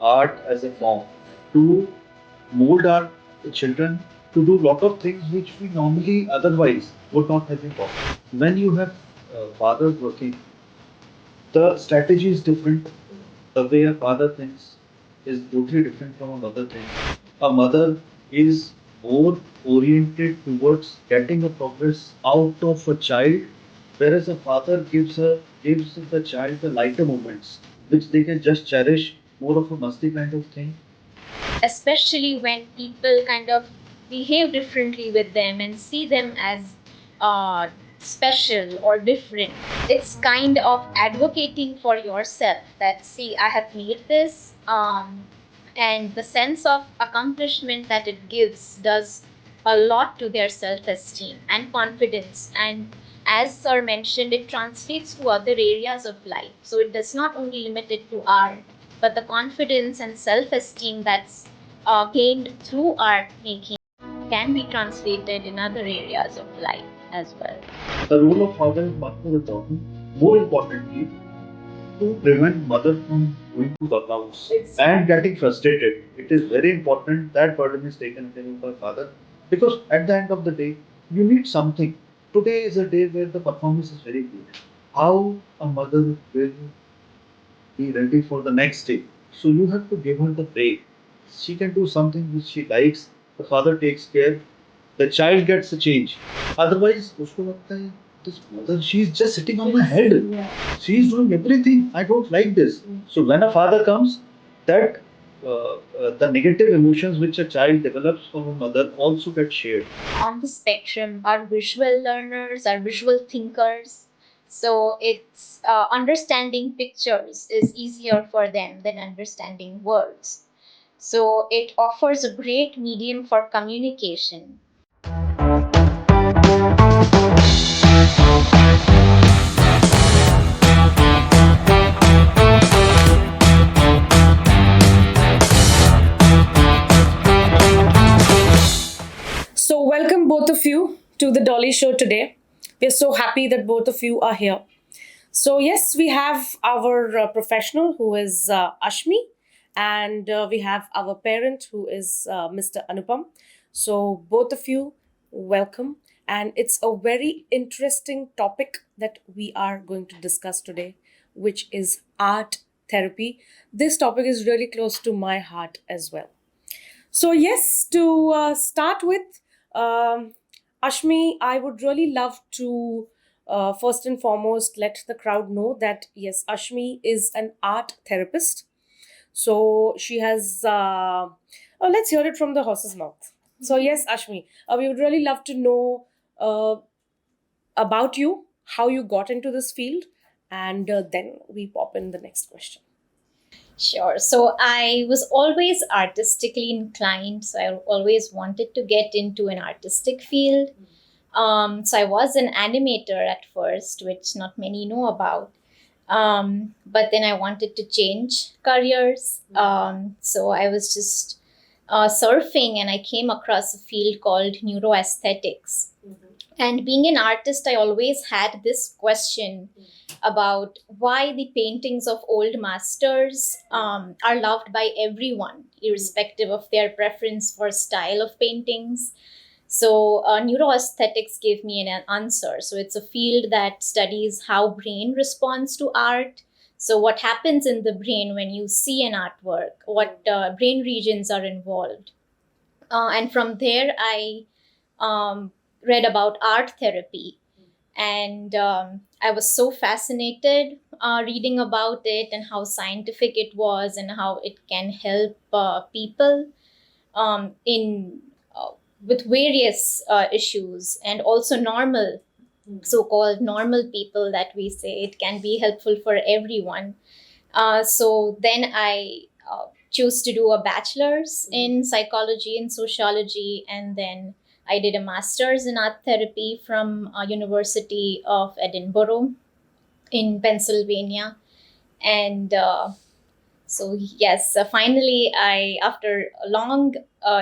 art as a form to mold our children to do lot of things which we normally otherwise would not have been possible. When you have fathers working, the strategy is different. The way a father thinks is totally different from a mother thinks. A mother is more oriented towards getting a progress out of a child, whereas a father gives the child the lighter moments, which they can just cherish, more of a musty kind of thing. Especially when people kind of behave differently with them and see them as uh, special or different. It's kind of advocating for yourself that, see, I have made this, and the sense of accomplishment that it gives does a lot to their self esteem and confidence. And as Sir mentioned, it translates to other areas of life. So it does not only limit it to art, but the confidence and self esteem that's gained through art making can be translated in other areas of life as well. The role of father is much more important. More importantly, to prevent mother from going to burnouts and getting frustrated. It is very important that burden is taken care of by father, because at the end of the day, you need something. Today is a day where the performance is very good. How a mother will be ready for the next day? So you have to give her the break. She can do something which she likes. The father takes care. The child gets a change. Otherwise, उसको लगता है this mother, she's just sitting on my head. Yeah. She's doing everything. I don't like this. So when a father comes, that the negative emotions which a child develops from a mother also get shared. On the spectrum are visual learners, are visual thinkers. So it's understanding pictures is easier for them than understanding words. So it offers a great medium for communication. So, welcome both of you to the Dolly Show today. We're so happy that both of you are here. So, yes, we have our professional who is Ashmi, and we have our parent who is Mr. Anupam. So, both of you, welcome. And it's a very interesting topic that we are going to discuss today, which is art therapy. This topic is really close to my heart as well. So, yes, to start with, um, Ashmi, I would really love to first and foremost let the crowd know that yes, Ashmi is an art therapist. So, she has, let's hear it from the horse's mouth. So, yes, Ashmi, we would really love to know uh, about you, how you got into this field, and then we pop in the next question. Sure. So I was always artistically inclined. So I always wanted to get into an artistic field. So I was an animator at first, which not many know about. But then I wanted to change careers. So I was just surfing and I came across a field called neuro-aesthetics. And being an artist, I always had this question about why the paintings of old masters are loved by everyone, irrespective of their preference for style of paintings. So neuroaesthetics gave me an answer. So it's a field that studies how brain responds to art. So what happens in the brain when you see an artwork, what brain regions are involved. And from there, I read about art therapy. And I was so fascinated reading about it and how scientific it was and how it can help people in with various issues, and also normal, so-called normal people that we say. It can be helpful for everyone. So then I chose to do a bachelor's in psychology and sociology, and then I did a master's in art therapy from University of Edinburgh in Pennsylvania. And so yes, finally, I, after long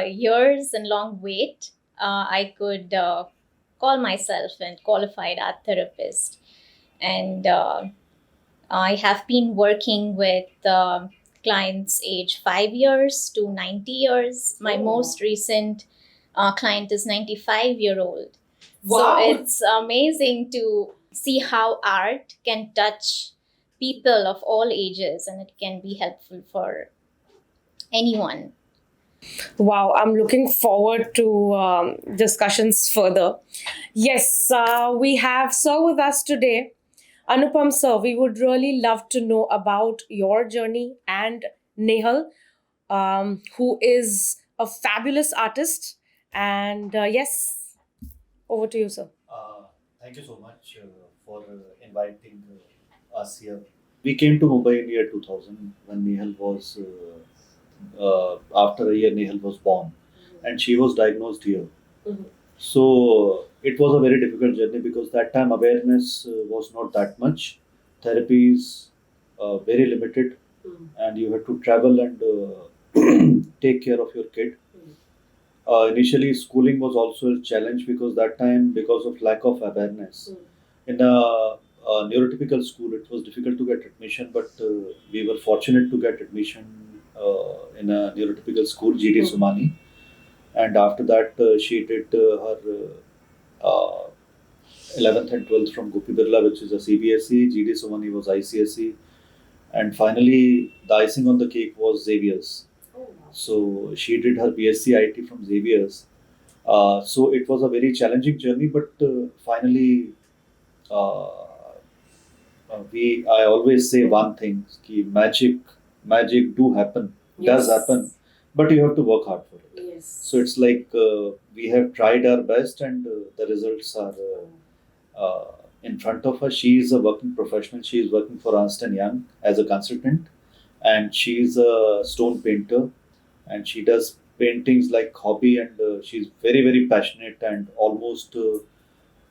years and long wait, I could call myself a qualified art therapist. And I have been working with clients age 5 years to 90 years. My most recent client is 95-year-old. Wow. So it's amazing to see how art can touch people of all ages, and it can be helpful for anyone. Wow, I'm looking forward to discussions further. Yes, we have sir with us today. Anupam sir, we would really love to know about your journey and Nehal, who is a fabulous artist. And yes, over to you, sir. Thank you so much for inviting us here. We came to Mumbai in year 2000 when Nehal was, after a year, Nehal was born and she was diagnosed here. Mhm. So it was a very difficult journey because that time awareness was not that much. Therapies very limited, and you had to travel and take care of your kid. Initially, schooling was also a challenge because that time, because of lack of awareness. In a neurotypical school, it was difficult to get admission, but we were fortunate to get admission in a neurotypical school, GD Sumani. And after that, she did her 11th and 12th from Gopi Birla, which is a CBSE. GD Sumani was ICSE. And finally, the icing on the cake was Xavier's. So she did her BSc IT from Xavier's. So it was a very challenging journey, but finally, uh, I always say one thing: ki magic do happen, does happen, but you have to work hard for it. Yes. So it's like we have tried our best, and the results are in front of us. She is a working professional. She is working for Ernst and Young as a consultant, and she is a stone painter, and she does paintings like hobby, and she's very passionate, and almost to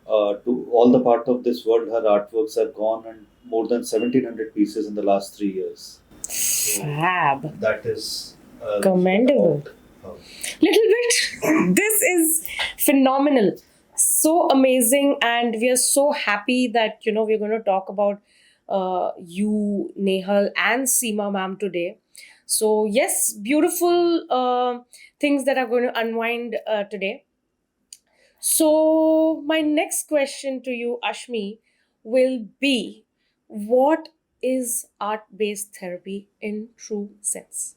all the part of this world her artworks have gone, and more than 1700 pieces in the last 3 years. Fab. That is Commendable. about her. Little bit. This is phenomenal. So amazing. And we are so happy that, we're going to talk about you, Nehal, and Seema ma'am today. So, yes, beautiful things that are going to unwind today. So, my next question to you, Ashmi, will be what is art based therapy in true sense?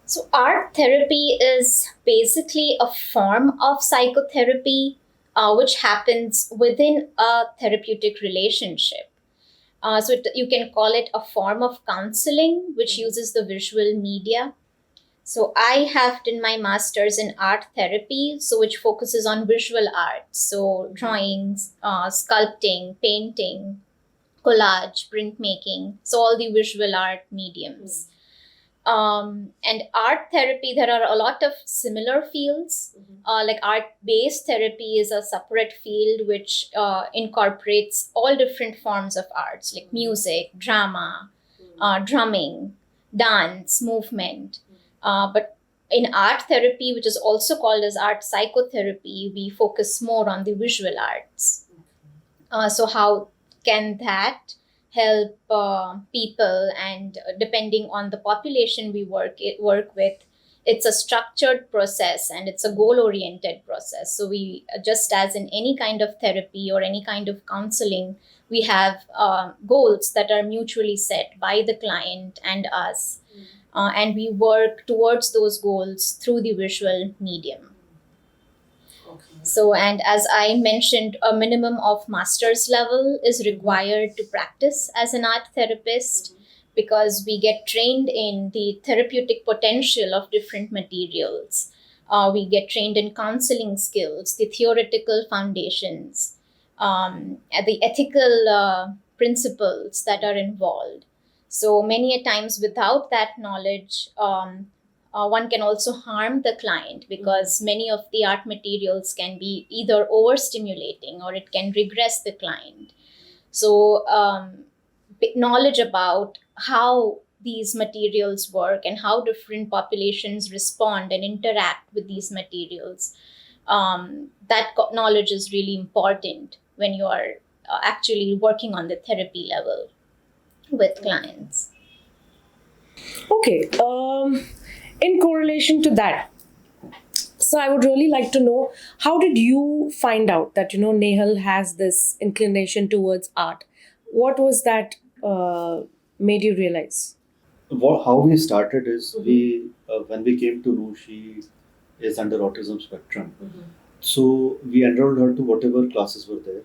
So, art therapy is basically a form of psychotherapy which happens within a therapeutic relationship. You can call it a form of counseling which uses the visual media. So, I have done my master's in art therapy, so which focuses on visual art. So, drawings, sculpting, painting, collage, printmaking, so all the visual art mediums. And art therapy, there are a lot of similar fields. Like art-based therapy is a separate field which incorporates all different forms of arts like music, drama, drumming, dance, movement. But in art therapy, which is also called as art psychotherapy, we focus more on the visual arts. So how can that help people? And depending on the population we work with, it's a structured process and it's a goal oriented process. So we, just as in any kind of therapy or any kind of counseling, we have goals that are mutually set by the client and us. And we work towards those goals through the visual medium. So, and as I mentioned, a minimum of master's level is required to practice as an art therapist because we get trained in the therapeutic potential of different materials. We get trained in counseling skills, the theoretical foundations, and the ethical principles that are involved. So many a times without that knowledge, one can also harm the client because many of the art materials can be either overstimulating or it can regress the client. So, knowledge about how these materials work and how different populations respond and interact with these materials, knowledge is really important when you are actually working on the therapy level with clients. Okay. In correlation to that, so I would really like to know, how did you find out that Nehal has this inclination towards art? What was that made you realize? How we started is we when we came to know she is under autism spectrum. So we enrolled her to whatever classes were there.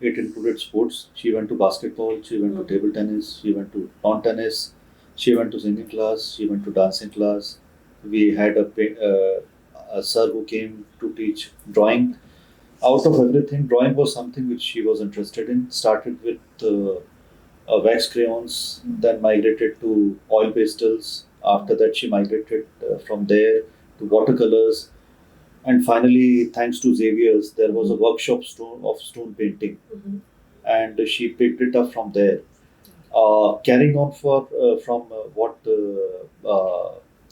It included sports. She went to basketball. She went to table tennis. She went to lawn tennis. She went to singing class. She went to dancing class. We had a sir who came to teach drawing. Out of everything, drawing was something which she was interested in. Started with wax crayons, then migrated to oil pastels. After that, she migrated from there to watercolors, and finally, thanks to Xavier's, there was a workshop of stone painting, and she picked it up from there. Carrying on for from what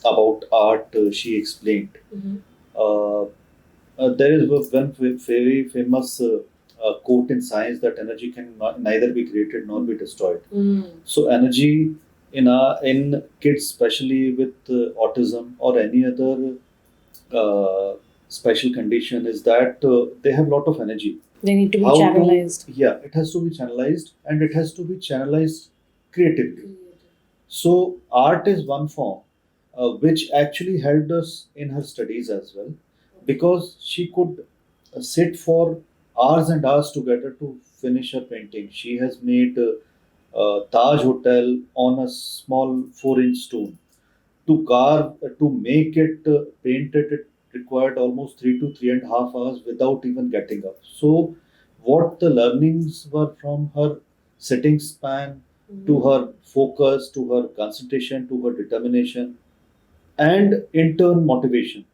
about art she explained. Uh, there is one very famous quote in science that energy can neither be created nor be destroyed. So energy in kids, especially with autism or any other special condition, is that they have a lot of energy. They need to be How channelized. yeah, it has to be channelized, and it has to be channelized creatively. So art is one form which actually helped us in her studies as well, because she could sit for hours and hours together to finish her painting. She has made Taj Hotel on a small 4-inch stone. To carve, to make it painted, it required almost 3 to 3.5 hours without even getting up. So, what the learnings were from her sitting span, to her focus, to her concentration, to her determination, and in turn motivation.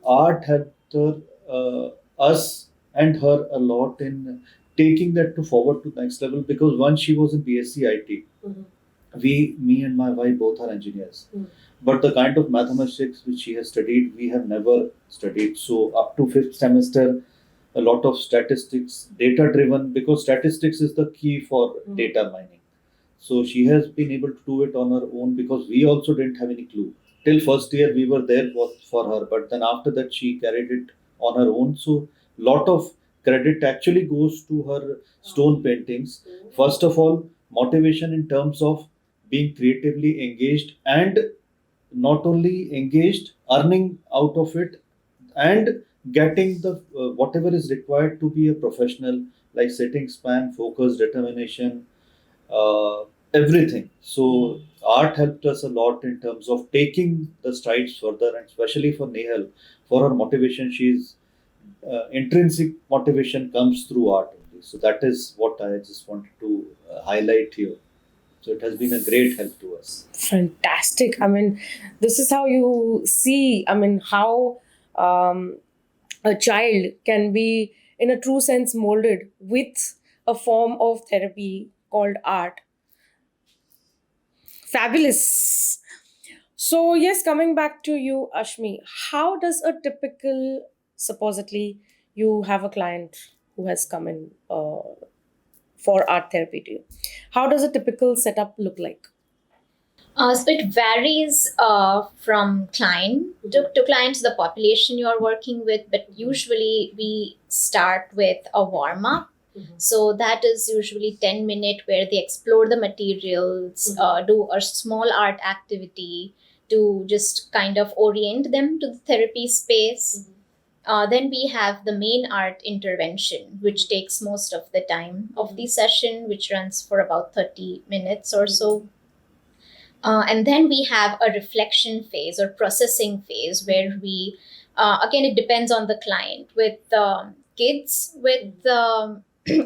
Art helped her, us and her a lot in taking that to forward to the next level, because once she was in BSc IT, me and my wife both are engineers. But the kind of mathematics which she has studied, we have never studied. So up to fifth semester, a lot of statistics, data driven, because statistics is the key for data mining. So she has been able to do it on her own, because we also didn't have any clue. Till first year we were there for her, but then after that she carried it on her own. So lot of credit actually goes to her stone paintings. First of all, motivation in terms of being creatively engaged, and not only engaged, earning out of it, and getting the whatever is required to be a professional, like sitting span, focus, determination, uh, everything. So art helped us a lot in terms of taking the strides further, and especially for Nehal, for her motivation, she's intrinsic motivation comes through art only. So that is what I just wanted to highlight here. So it has been a great help to us. Fantastic. I mean, this is how you see, I mean, how a child can be, in a true sense, molded with a form of therapy called art. Fabulous. So, yes, coming back to you, Ashmi, how does a typical, supposedly, you have a client who has come in for art therapy to you, how does a typical setup look like? So it varies from client to client, the population you are working with, but usually we start with a warm up. So that is usually 10 minute where they explore the materials, do a small art activity to just kind of orient them to the therapy space. Then we have the main art intervention, which takes most of the time of the session, which runs for about 30 minutes or so. And then we have a reflection phase or processing phase where we, again, it depends on the client. With kids with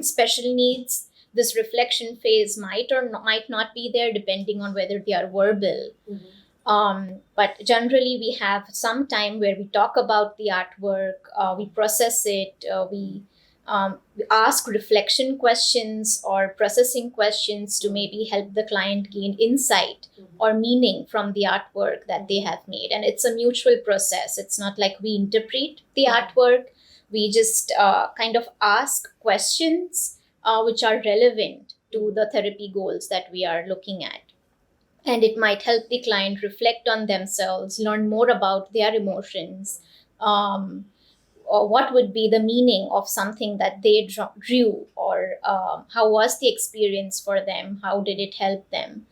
special needs, this reflection phase might or might not be there depending on whether they are verbal. But generally, we have some time where we talk about the artwork, we process it, we ask reflection questions or processing questions to maybe help the client gain insight or meaning from the artwork that they have made. And it's a mutual process. It's not like we interpret the artwork, we just kind of ask questions which are relevant to the therapy goals that we are looking at. and it might help the client reflect on themselves, learn more about their emotions, or what would be the meaning of something that they drew, or how was the experience for them, how did it help them.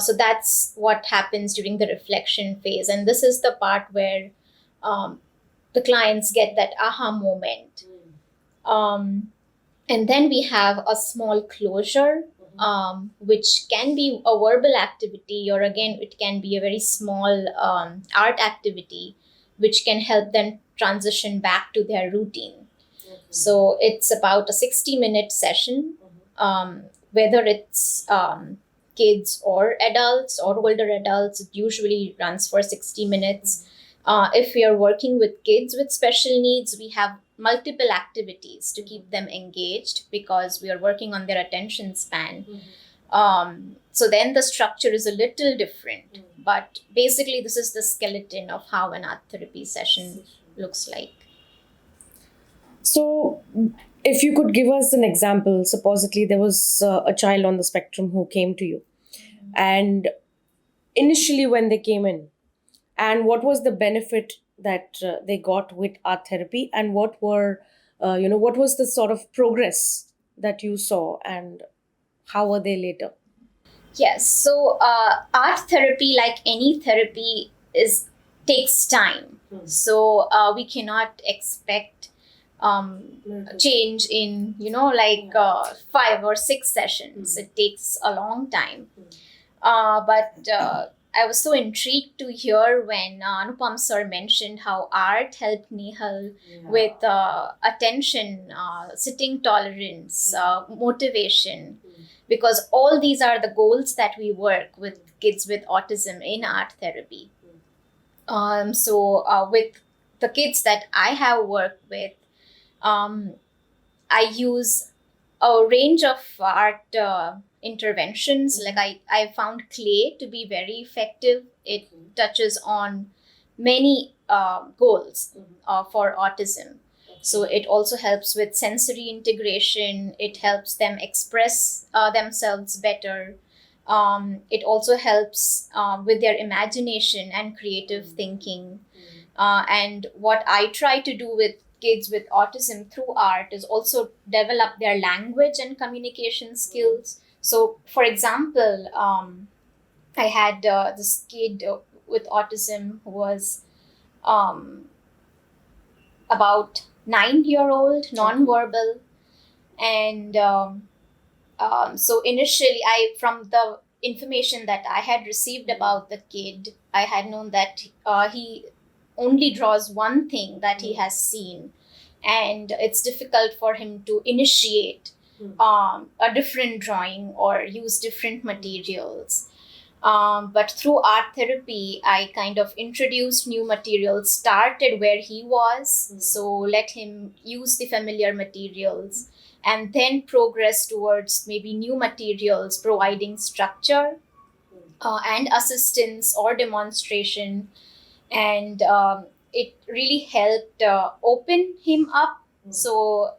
So that's what happens during the reflection phase, and this is the part where um, the clients get that aha moment. And then we have a small closure, which can be a verbal activity, or again, it can be a very small art activity, which can help them transition back to their routine. So it's about a 60-minute session, whether it's kids or adults or older adults. It usually runs for 60 minutes. If we are working with kids with special needs, we have multiple activities to keep them engaged because we are working on their attention span. So then the structure is a little different. But basically, this is the skeleton of how an art therapy session looks like. So, if you could give us an example, supposedly there was a child on the spectrum who came to you, and initially when they came in, and what was the benefit that they got with art therapy, and what was the sort of progress that you saw, and how were they later? Yes. So art therapy, like any therapy, is takes time. So we cannot expect change in 5 or 6 sessions. It takes a long time. But I was so intrigued to hear when Anupam sir mentioned how art helped Nehal with attention, sitting tolerance, motivation, because all these are the goals that we work with kids with autism in art therapy. So with the kids that I have worked with, I use a range of art interventions. Like I found clay to be very effective. It touches on many goals for autism. So it also helps with sensory integration. It helps them express themselves better. It also helps with their imagination and creative thinking. And what I try to do with kids with autism through art is also develop their language and communication skills. So, for example, I had this kid with autism who was about 9-year old, non-verbal, and so initially, from the information that I had received about the kid, I had known that he only draws one thing that he has seen, and it's difficult for him to initiate a different drawing or use different materials. But through art therapy, I kind of introduced new materials, started where he was, so let him use the familiar materials, and then progress towards maybe new materials, providing structure and assistance or demonstration. And it really helped open him up. So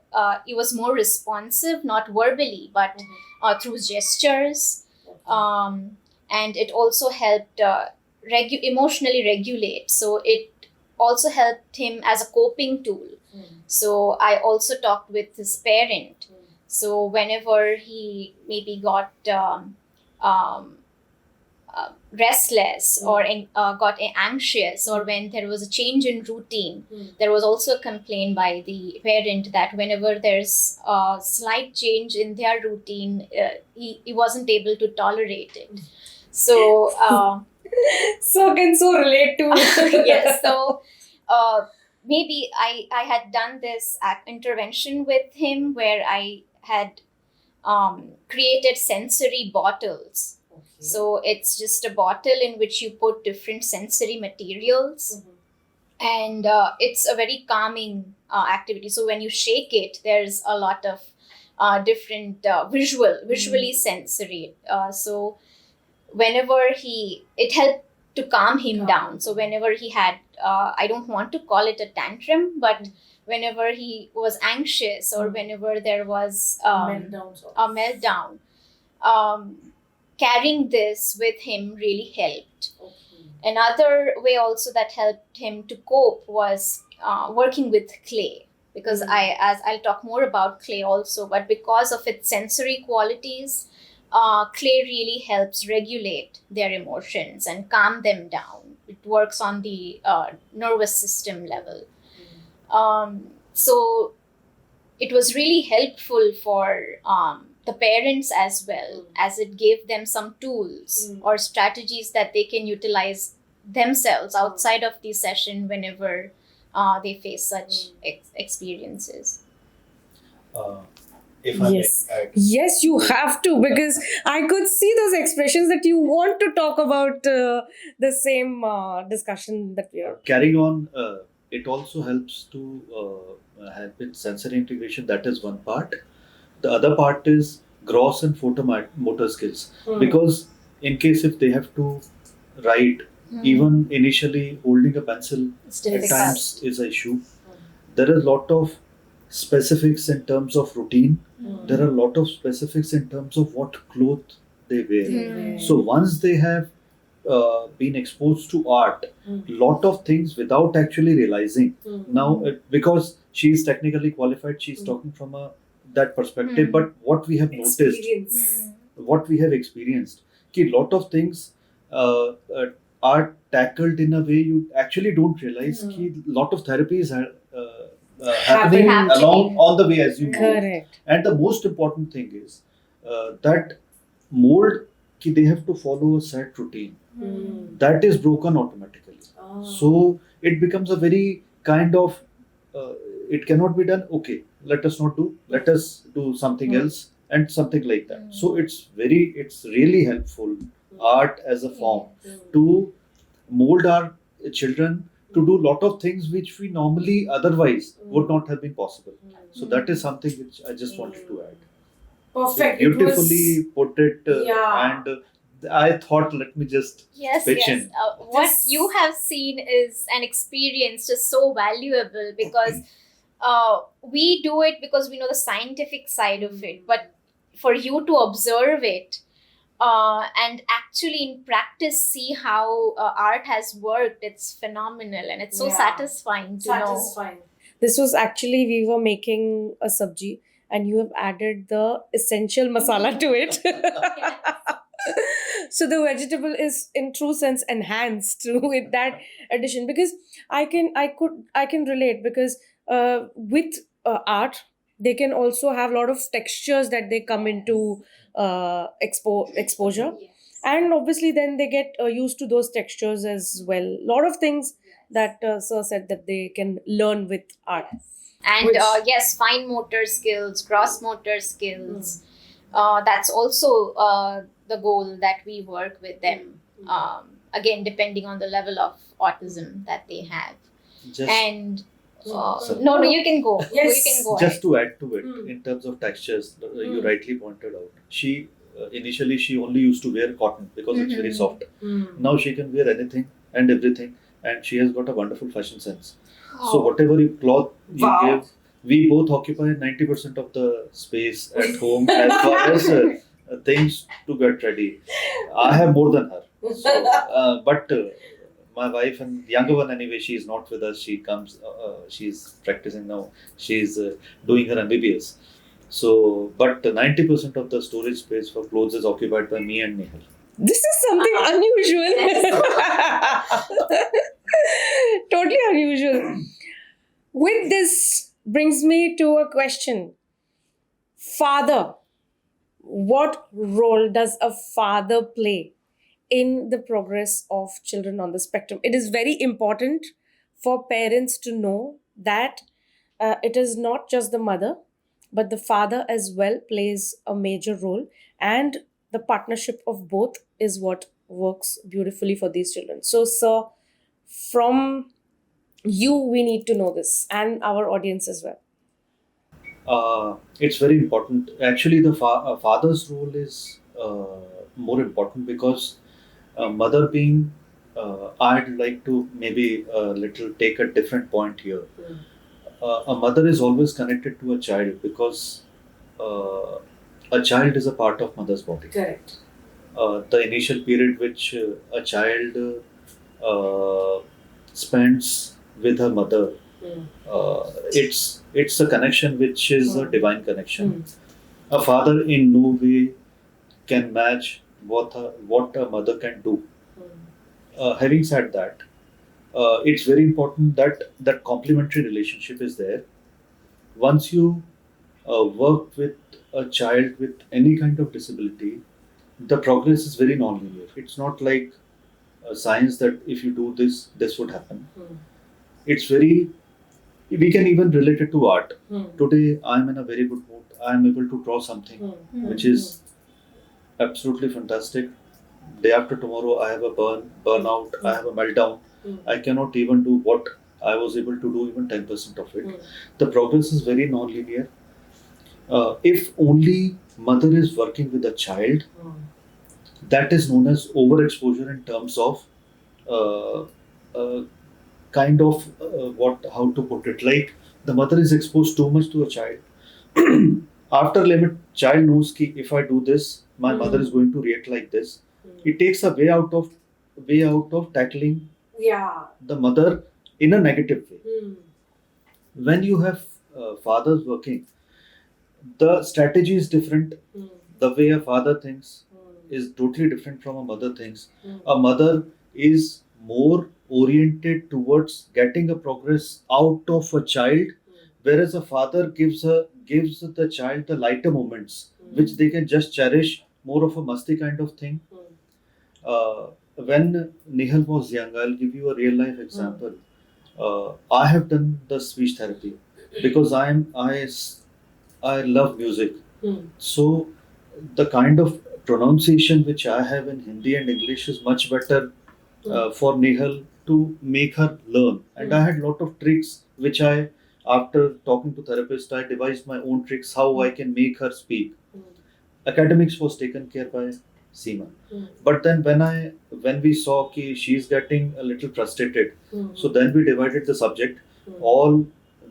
he was more responsive, not verbally, but through gestures. And it also helped emotionally regulate. So it also helped him as a coping tool. So I also talked with his parent. So whenever he maybe got restless or got anxious, or when there was a change in routine, there was also a complaint by the parent that whenever there's a slight change in their routine, he wasn't able to tolerate it. So So can so relate to. yes. So maybe I had done this intervention with him where I had created sensory bottles. So it's just a bottle in which you put different sensory materials, and it's a very calming activity. So when you shake it, there's a lot of different visually sensory. So whenever it helped to calm him down. So whenever he had, I don't want to call it a tantrum, but whenever he was anxious or whenever there was a meltdown, carrying this with him really helped. Another way also that helped him to cope was working with clay, because as I'll talk more about clay also, but because of its sensory qualities, clay really helps regulate their emotions and calm them down. It works on the nervous system level. So it was really helpful for the parents as well, as it gave them some tools or strategies that they can utilize themselves outside of the session whenever they face such experiences. If I Yes. may add, Yes, you have to, because I could see those expressions that you want to talk about the same discussion that we are. carrying on, it also helps to help in sensory integration. That is one part. The other part is gross and photomotor skills. Because in case if they have to write, even initially holding a pencil It's at difficult. times is an issue. There are a lot of specifics in terms of routine. There are a lot of specifics in terms of what clothes they wear. So once they have been exposed to art, lot of things without actually realizing. Now, because she is technically qualified, she is talking from that perspective. But what we have noticed, what we have experienced, कि lot of things are tackled in a way you actually don't realize. कि lot of therapies are happening Happening. along on the way as you move. Correct. And the most important thing is that mold, कि they have to follow a set routine. That is broken automatically. So it becomes a very kind of it cannot be done. Okay, let us not do. Let us do something else and something like that. So it's really helpful, art as a form, to mold our children to do lot of things which we normally otherwise would not have been possible. So that is something which I just wanted to add. Perfect. You beautifully put it, Yeah. and I thought, let me just Yes, pitch yes. in. What This- you have seen is an experience just so valuable, because we do it because we know the scientific side of it. But for you to observe it and actually in practice see how art has worked, it's phenomenal, and it's so Yeah. satisfying to know. This was actually, we were making a sabji and you have added the essential masala to it. So the vegetable is in true sense enhanced with that addition, because I can relate, because with art they can also have a lot of textures that they come into exposure, and obviously then they get used to those textures as well. A lot of things that sir said that they can learn with art. And Which- yes, fine motor skills, gross motor skills, that's also the goal that we work with them, again depending on the level of autism that they have. Just, And So- no, you can go. Yes. You can go just ahead. to add to it, in terms of textures, you rightly pointed out. She initially she only used to wear cotton because it's very soft. Now she can wear anything and everything, and she has got a wonderful fashion sense. So whatever you cloth you Wow. give, we both occupy 90% of the space at home as far as things to get ready. I have more than her. So, but my wife and younger one anyway, she is not with us. She comes, she's practicing now. She's doing her MBBS. So, but 90% of the storage space for clothes is occupied by me and Nehal. This is something unusual. Totally unusual. With this brings me to a question. Father. What role does a father play in the progress of children on the spectrum? It is very important for parents to know that it is not just the mother, but the father as well plays a major role, and the partnership of both is what works beautifully for these children. So, sir, from you, we need to know this, and our audience as well. It's very important. Actually, the father's role is more important because mother being, I'd like to maybe a little take a different point here. A mother is always connected to a child because a child is a part of mother's body. Correct. the initial period which a child spends with her mother, it's a connection which is a divine connection. A father in no way can match what a mother can do. Having said that, it's very important that that complementary relationship is there. Once you work with a child with any kind of disability, the progress is very non-linear. It's not like science that if you do this, this would happen. It's very, we can even relate it to art. Today, I'm in a very good mood. I'm able to draw something which is absolutely fantastic. Day after tomorrow, I have a burnout, I have a meltdown. I cannot even do what I was able to do, even 10% of it. The progress is very non-linear. If only mother is working with a child, that is known as overexposure in terms of uh, uh, kind of what how to put it, like the mother is exposed too much to a child. After limit, child knows ki if I do this, my mother is going to react like this. It takes a way out of tackling the mother in a negative way. When you have fathers working, the strategy is different. The way a father thinks is totally different from a mother thinks. A mother is more oriented towards getting a progress out of a child, whereas a father gives the child the lighter moments which they can just cherish, more of a musty kind of thing. When Nehal was young, I'll give you a real life example. I have done the speech therapy because I love music. So the kind of pronunciation which I have in Hindi and English is much better for Nehal to make her learn. And I had lot of tricks which after talking to therapist, I devised my own tricks how I can make her speak. Academics was taken care by Seema. But then when we saw ki she's getting a little frustrated, so then we divided the subject. All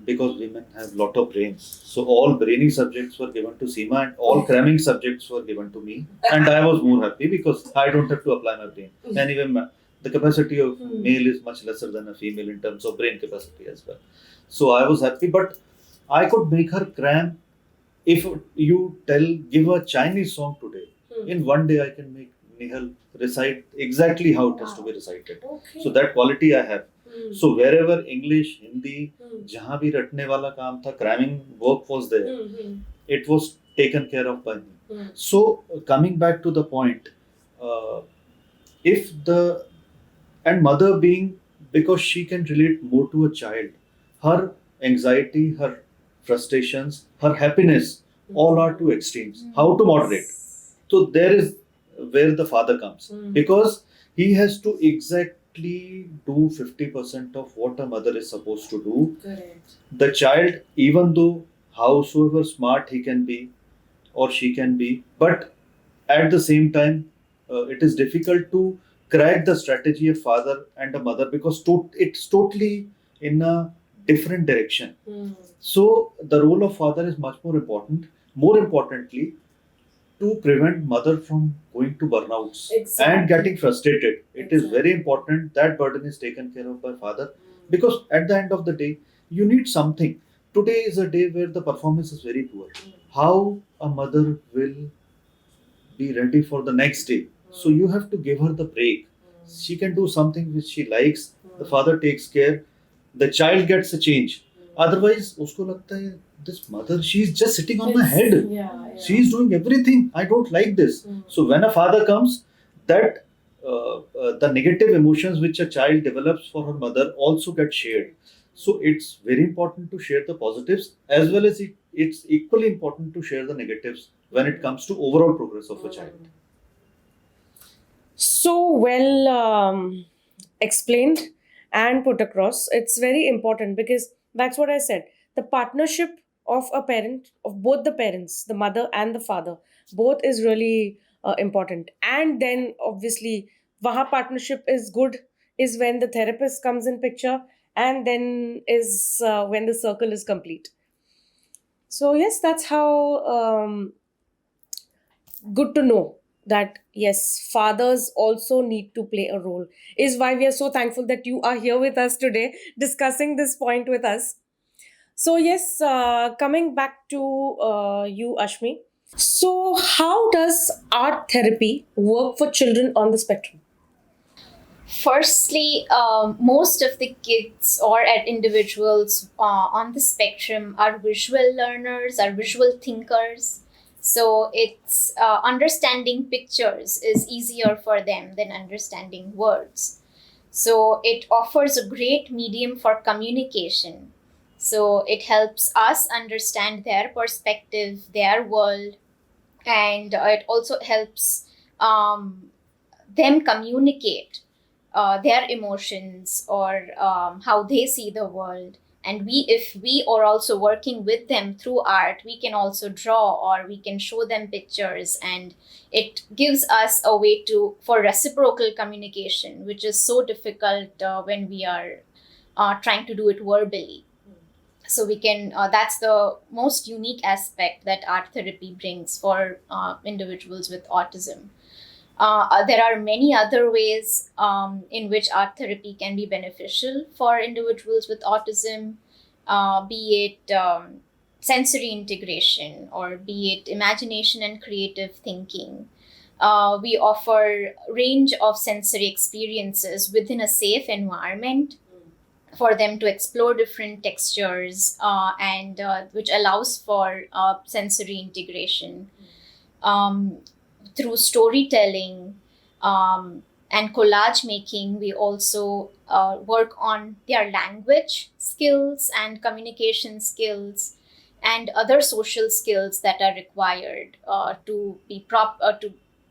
because women have lot of brains, so all brainy subjects were given to Seema, and all cramming subjects were given to me. And I was more happy because I don't have to apply my brain. Anyway, the capacity of male is much lesser than a female in terms of brain capacity as well. So I was happy, but I could make her cram. If you give a Chinese song today, in one day I can make Nehal recite exactly how it has to be recited. So that quality I have. So wherever English, Hindi, जहाँ भी रटने वाला काम था, cramming work was there. It was taken care of by me. So coming back to the point, uh, if the and mother being, because she can relate more to a child, her anxiety, her frustrations, her happiness, all are to extremes. How to moderate? So there is where the father comes, because he has to exactly do 50% of what a mother is supposed to do. Correct. The child, even though howsoever smart he can be or she can be, but at the same time, it is difficult to crack the strategy of father and a mother because it's totally in a different direction. So the role of father is much more important. More importantly, to prevent mother from going to burnouts and getting frustrated. It is very important that burden is taken care of by father, because at the end of the day, you need something. Today is a day where the performance is very poor. How a mother will be ready for the next day? So you have to give her the break. She can do something which she likes. The father takes care. The child gets a change. Otherwise, उसको लगता है this mother, she's just sitting on my head. She's doing everything. I don't like this. So when a father comes, that the negative emotions which a child develops for her mother also get shared. So it's very important to share the positives, as well as it's equally important to share the negatives when it comes to overall progress of a child. So well explained and put across. It's very important because that's what I said. The partnership of a parent, of both the parents, the mother and the father, both is really important. And then obviously, waha partnership is good is when the therapist comes in picture, and then is when the circle is complete. So yes, that's how good to know that yes, fathers also need to play a role, is why we are so thankful that you are here with us today discussing this point with us. So yes, coming back to you, Ashmi. So how does art therapy work for children on the spectrum? Firstly, most of the kids or at individuals on the spectrum are visual learners, are visual thinkers. So it's understanding pictures is easier for them than understanding words. So it offers a great medium for communication. So it helps us understand their perspective, their world, and it also helps them communicate their emotions or how they see the world. And if we are also working with them through art, we can also draw or we can show them pictures, and it gives us a way to for reciprocal communication, which is so difficult when we are trying to do it verbally. So we can that's the most unique aspect that art therapy brings for individuals with autism. There are many other ways in which art therapy can be beneficial for individuals with autism, be it sensory integration or be it imagination and creative thinking. We offer range of sensory experiences within a safe environment for them to explore different textures and which allows for sensory integration. Um, Through storytelling and collage making, we also work on their language skills and communication skills and other social skills that are required to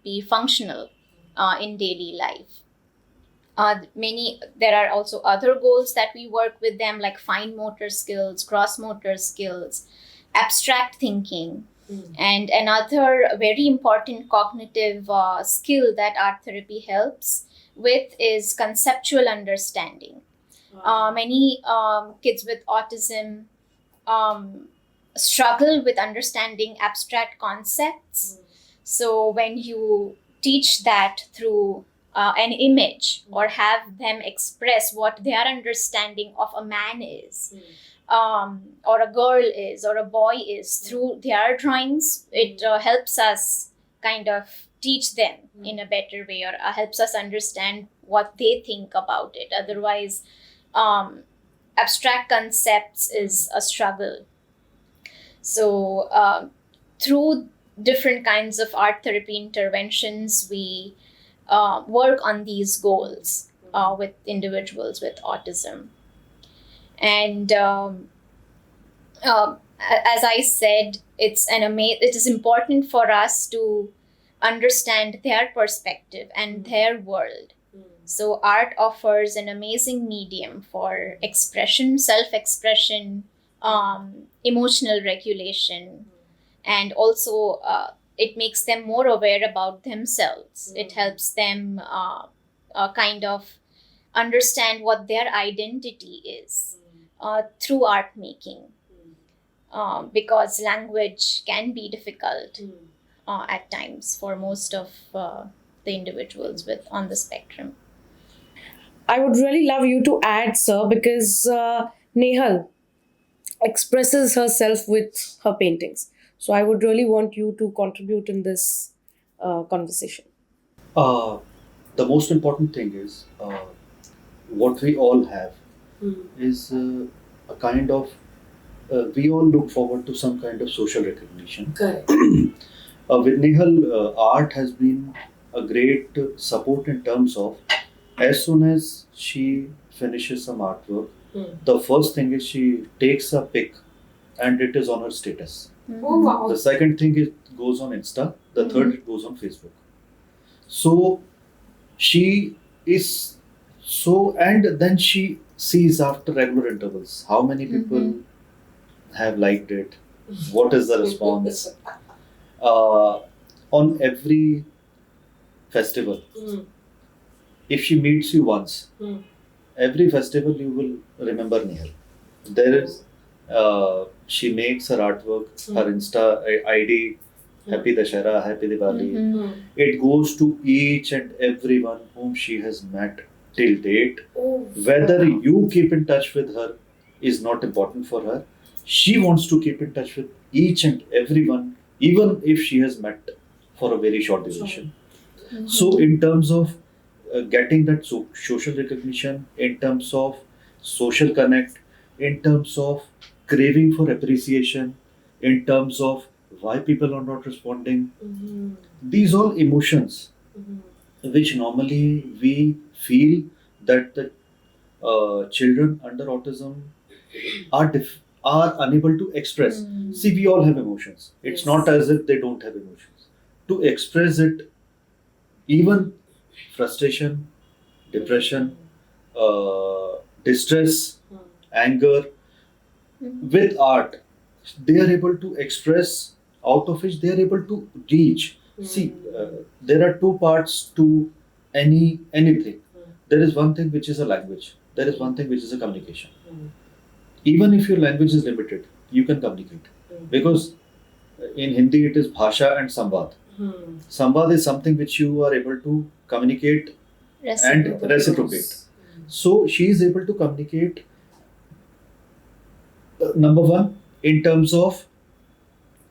be functional in daily life. There are also other goals that we work with them, like fine motor skills, gross motor skills, abstract thinking. And another very important cognitive skill that art therapy helps with is conceptual understanding. Many kids with autism um, struggle with understanding abstract concepts. So when you teach that through an image or have them express what their understanding of a man is, or a girl is, or a boy is through their drawings, it helps us kind of teach them in a better way, or helps us understand what they think about it. Otherwise, abstract concepts is a struggle. So, through different kinds of art therapy interventions, we work on these goals with individuals with autism. And as I said, it is important for us to understand their perspective and their world. So art offers an amazing medium for expression, self-expression, emotional regulation, and also it makes them more aware about themselves. It helps them kind of understand what their identity is through art making, because language can be difficult at times for most of the individuals with on the spectrum. I would really love you to add, sir, because Nehal expresses herself with her paintings. So I would really want you to contribute in this conversation. Uh, the most important thing is what we all have is a kind of we all look forward to some kind of social recognition. Correct. With Nehal, art has been a great support in terms of as soon as she finishes some artwork, the first thing is she takes a pic and it is on her status. Oh, wow. The second thing is goes on Insta. The third it goes on Facebook. So she is so, and then she sees after regular intervals how many people have liked it, what is the response. On every festival, if she meets you once, every festival you will remember Nehal. There is, she makes her artwork, her Insta ID Happy Dashera, Happy Diwali. Mhm. It goes to each and everyone whom she has met till date. Whether you keep in touch with her is not important for her. She wants to keep in touch with each and everyone, even if she has met for a very short duration. Mhm. So, in terms of getting that social recognition, in terms of social connect, in terms of craving for appreciation, in terms of why people are not responding, these all emotions which normally we feel that the children under autism are unable to express. Mm. See, we all have emotions. It's Yes. not as if they don't have emotions. To express it, even frustration, depression, distress, anger, Mhm. with art, they are able to express, out of which they are able to reach. See, there are two parts to anything. There is one thing which is a language. There is one thing which is a communication. Even if your language is limited, you can communicate. Because in Hindi it is bhasha and samvad. Samvad is something which you are able to communicate and reciprocate. So she is able to communicate, number one, in terms of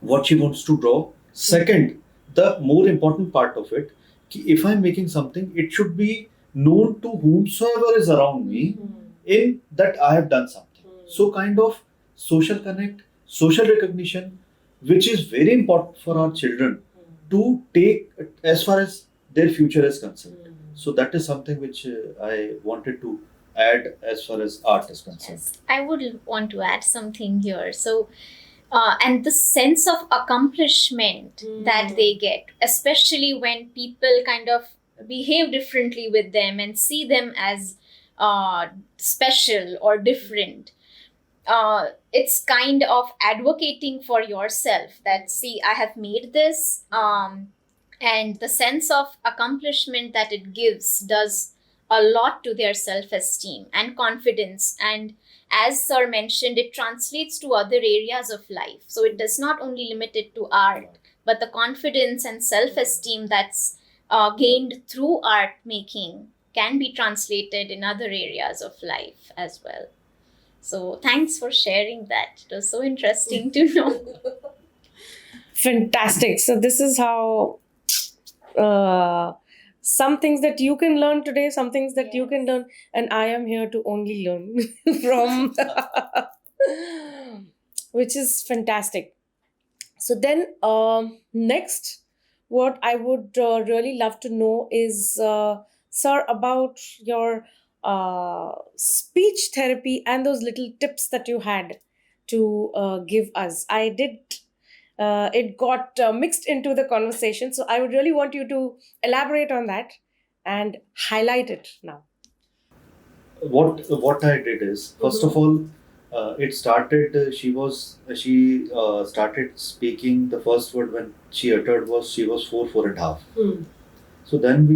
what she wants to draw. Second, the more important part of it, if I'm making something, it should be known to whomsoever is around me in that I have done something. So, kind of social connect, social recognition, which is very important for our children to take as far as their future is concerned. So, that is something which I wanted to add as far as art is concerned. Yes, I would want to add something here. So, and the sense of accomplishment that they get, especially when people kind of behave differently with them and see them as special or different. It's kind of advocating for yourself that, see, I have made this, and the sense of accomplishment that it gives does a lot to their self-esteem and confidence. And as sir mentioned, it translates to other areas of life, so it does not only limit it to art, but the confidence and self-esteem that's gained through art making can be translated in other areas of life as well. So thanks for sharing that. It was so interesting to know. Fantastic. So this is how some things that you can learn today, some things that you can learn, and I am here to only learn from, which is fantastic. So then, next, what I would really love to know is, sir, about your speech therapy and those little tips that you had to give us. I did. It got mixed into the conversation, so I would really want you to elaborate on that and highlight it now. What I did is, first of all, it started. She started speaking. The first word when she uttered was she was 4.5. So then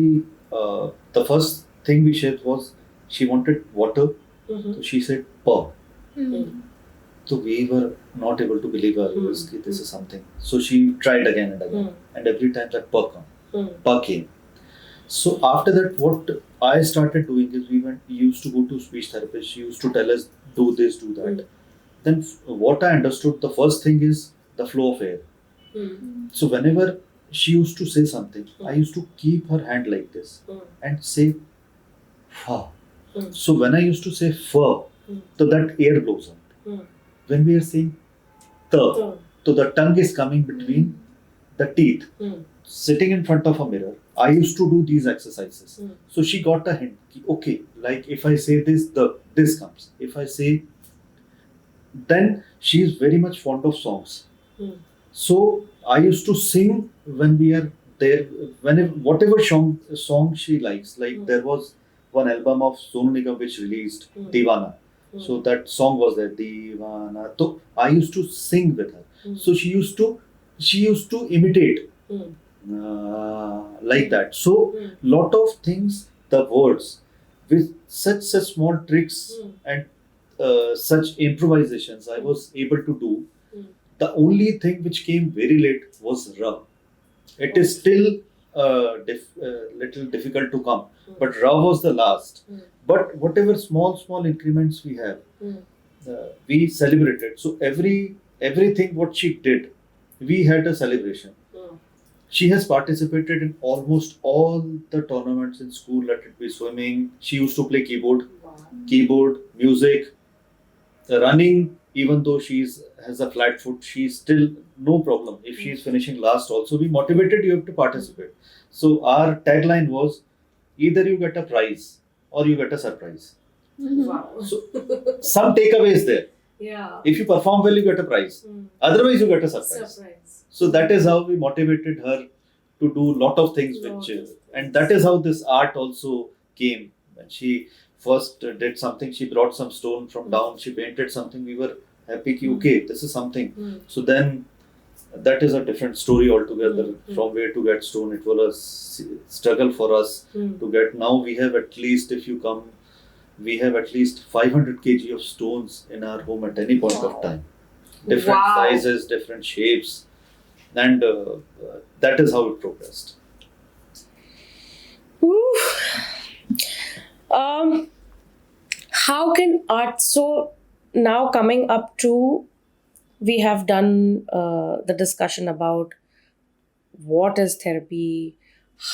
the first thing we shared was she wanted water. So she said "per." Mm. So we were not able to believe our ears that this is something. So she tried again and again, and every time that per came. So after that, what I started doing is we used to go to speech therapist. She used to tell us do this, do that. Then what I understood, the first thing is the flow of air. So whenever she used to say something, I used to keep her hand like this and say fa. So when I used to say fa, so that air blows out. When we are saying ta, so the tongue is coming between the teeth. Sitting in front of a mirror, I used to do these exercises. So she got a hint. Okay, like if I say this, this comes. If I say, then she is very much fond of songs. So I used to sing when we are there. Whenever whatever song she likes, like there was one album of Sonu Nigam which released Divana. So that song was there, Divana. So I used to sing with her. So she used to imitate. Like that. So lot of things, the words with such small tricks and such improvisations I was able to do. The only thing which came very late was Ra. It is still little difficult to come, but Ra was the last. But whatever small increments we have, we celebrated. So everything what she did, we had a celebration. She has participated in almost all the tournaments in school. Let it be swimming. She used to play keyboard, music, running. Even though has a flat foot, she's still no problem. If she's finishing last, also we motivated you to participate. So our tagline was either you get a prize or you get a surprise. Wow. So some takeaways there. Yeah. If you perform well, you get a prize. Otherwise, you get a surprise. So that is how we motivated her to do a lot of things, and that is how this art also came. When she first did something, she brought some stone from down, she painted something, we were happy, okay, this is something. So then that is a different story altogether, from where to get stone. It was a struggle for us to get. Now we have at least, if you come, we have at least 500 kg of stones in our home at any point of time. Different sizes, different shapes. And that is how it progressed. How can art, so now coming up to, we have done the discussion about what is therapy,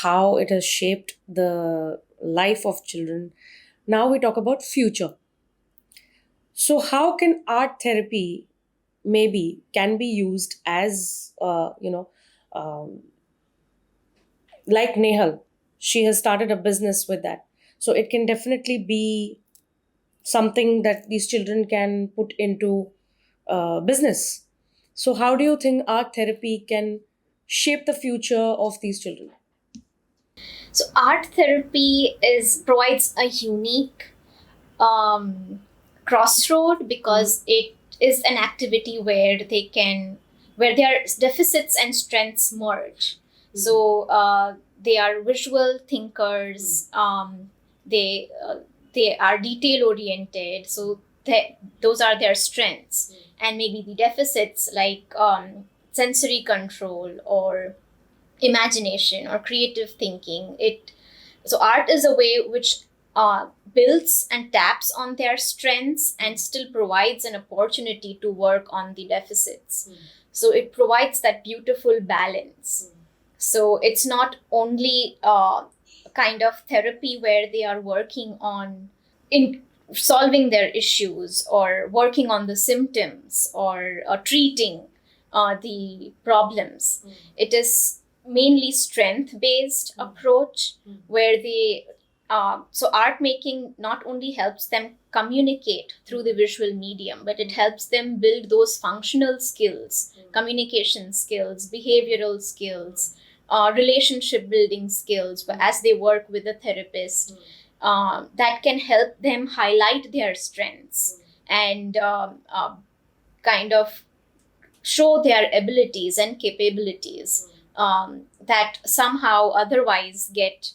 how it has shaped the life of children. Now we talk about future. So how can art therapy maybe can be used as, like Nehal, she has started a business with that. So it can definitely be something that these children can put into business. So how do you think art therapy can shape the future of these children? So art therapy provides a unique crossroad, because it is an activity where their deficits and strengths merge. So they are visual thinkers. They are detail oriented. So those are their strengths, and maybe the deficits like sensory control or imagination or creative thinking. So art is a way which builds and taps on their strengths and still provides an opportunity to work on the deficits. So it provides that beautiful balance. So it's not only a kind of therapy where they are working on in solving their issues or working on the symptoms or treating the problems. It is mainly strength-based approach where so art making not only helps them communicate through the visual medium, but it helps them build those functional skills, communication skills, behavioral skills, relationship building skills as they work with a therapist, that can help them highlight their strengths and kind of show their abilities and capabilities that somehow otherwise get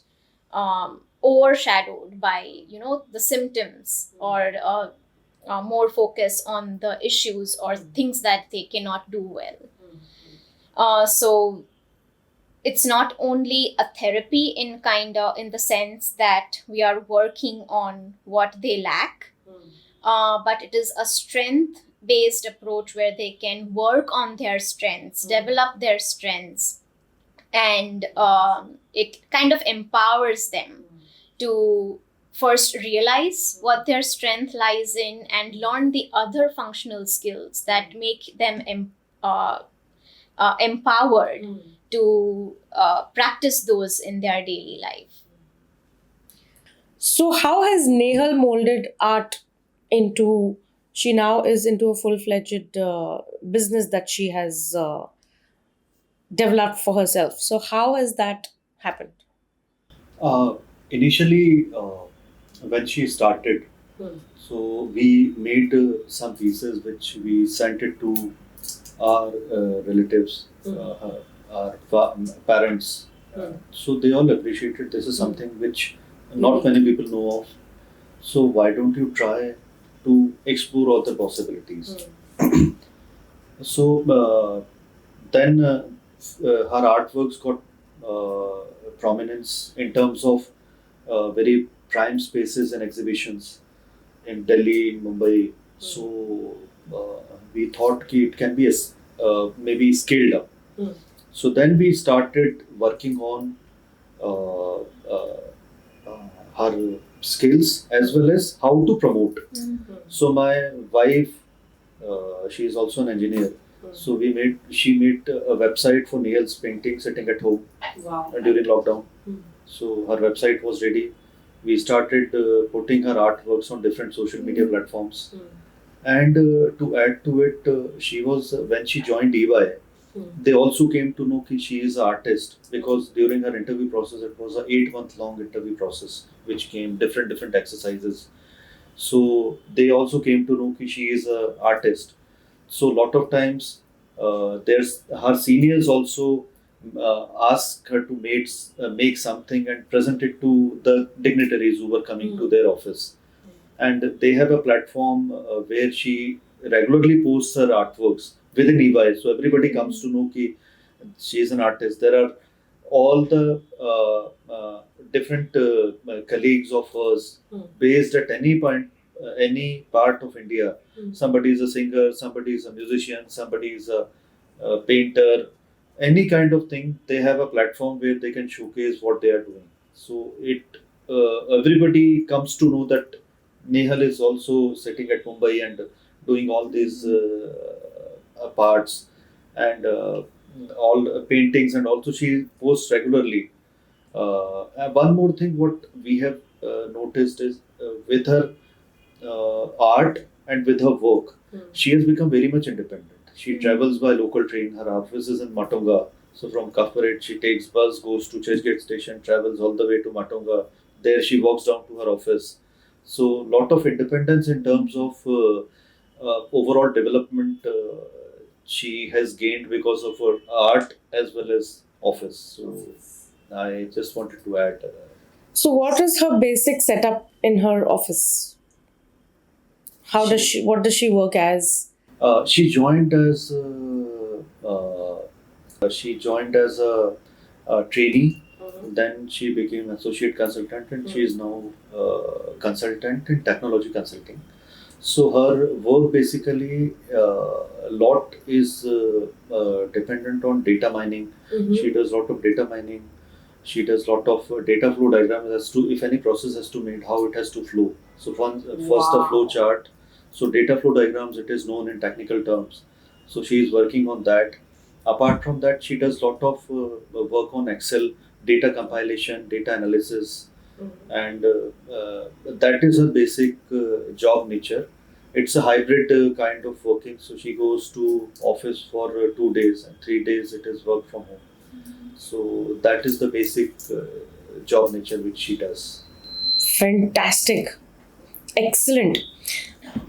overshadowed by the symptoms or more focus on the issues or things that they cannot do well. So it's not only a therapy in the sense that we are working on what they lack, but it is a strength based approach where they can work on their strengths, develop their strengths, and it kind of empowers them to first realize what their strength lies in and learn the other functional skills that make them empowered to practice those in their daily life. So how has Nehal molded art into, she now is into a full-fledged business that she has developed for herself. So how has that happened? Initially, when she started, so we made some pieces which we sent it to our relatives, our parents. So they all appreciated. This is something which not many people know of. So why don't you try to explore all the possibilities? So then her artworks got prominence in terms of very prime spaces and exhibitions in Delhi, in Mumbai. So we thought ki it can be maybe scaled up. So then we started working on uh, uh, her skills as well as how to promote. So my wife, she is also an engineer. So she made a website for Nehal's painting sitting at home during lockdown. So her website was ready. We started putting her artworks on different social media platforms. And to add to it, she was when she joined EY, they also came to know that she is an artist because during her interview process, it was an 8 month long interview process, which came different exercises. So they also came to know that she is an artist. So lot of times, there's her seniors also ask her to make something and present it to the dignitaries who were coming to their office, and they have a platform where she regularly posts her artworks within EY. So everybody comes to know that she is an artist. There are all the different colleagues of hers based at any part of India. Somebody is a singer, somebody is a musician, somebody is a painter, any kind of thing. They have a platform where they can showcase what they are doing. So everybody comes to know that Nehal is also sitting at Mumbai and doing all these parts and all paintings, and also she posts regularly. And one more thing, what we have noticed is with her art and with her work, she has become very much independent. She travels by local train. Her office is in Matunga. So from Kaparet, she takes bus, goes to Churchgate station, travels all the way to Matunga. There she walks down to her office. So lot of independence in terms of overall development she has gained because of her art as well as office. So I just wanted to add. So, what is her basic setup in her office? What does she work as? She joined as a trainee. Then she became associate consultant, and she is now consultant in technology consulting. So her work basically a lot is dependent on data mining. She does lot of data mining. She does lot of data flow diagrams as to if any process has to made, how it has to flow. So first a flow chart. So data flow diagrams, it is known in technical terms. So she is working on that. Apart from that, she does lot of work on Excel, data compilation, data analysis, and that is her basic job nature. It's a hybrid kind of working. So she goes to office for 2 days, and 3 days it is work from home. So that is the basic job nature which she does. Fantastic. Excellent.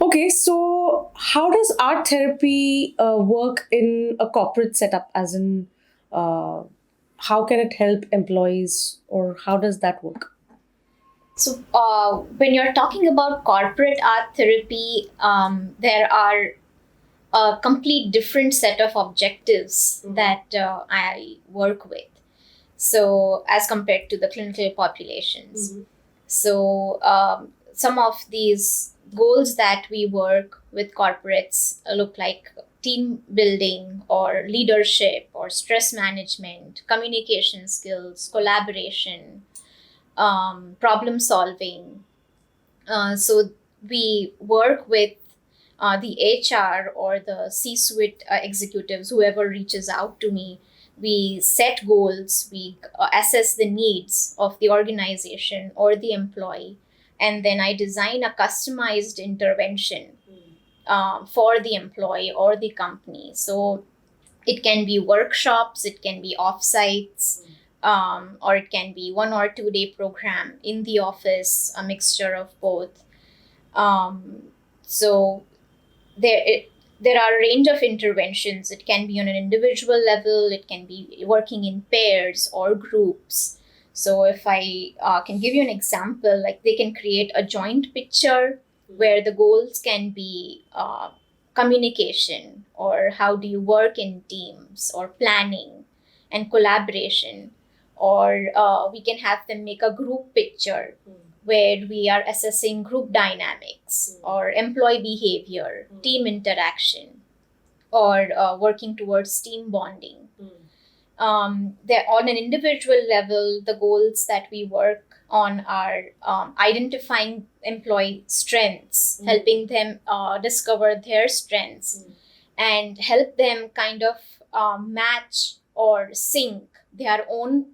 Okay, so how does art therapy work in a corporate setup? As in, how can it help employees, or how does that work? So, when you're talking about corporate art therapy, there are a complete different set of objectives that I work with. So, as compared to the clinical populations. So, some of these goals that we work with corporates look like team building or leadership or stress management, communication skills, collaboration, problem solving. So we work with the HR or the C-suite executives, whoever reaches out to me. We set goals, we assess the needs of the organization or the employee, and then I design a customized intervention for the employee or the company. So it can be workshops, it can be offsites, or it can be 1 or 2 day program in the office, a mixture of both. So there are a range of interventions. It can be on an individual level, it can be working in pairs or groups. So if I can give you an example, like they can create a joint picture where the goals can be communication, or how do you work in teams, or planning and collaboration, or we can have them make a group picture where we are assessing group dynamics or employee behavior, team interaction, or working towards team bonding. They're on an individual level, the goals that we work on are identifying employee strengths, helping them discover their strengths, and help them kind of match or sync their own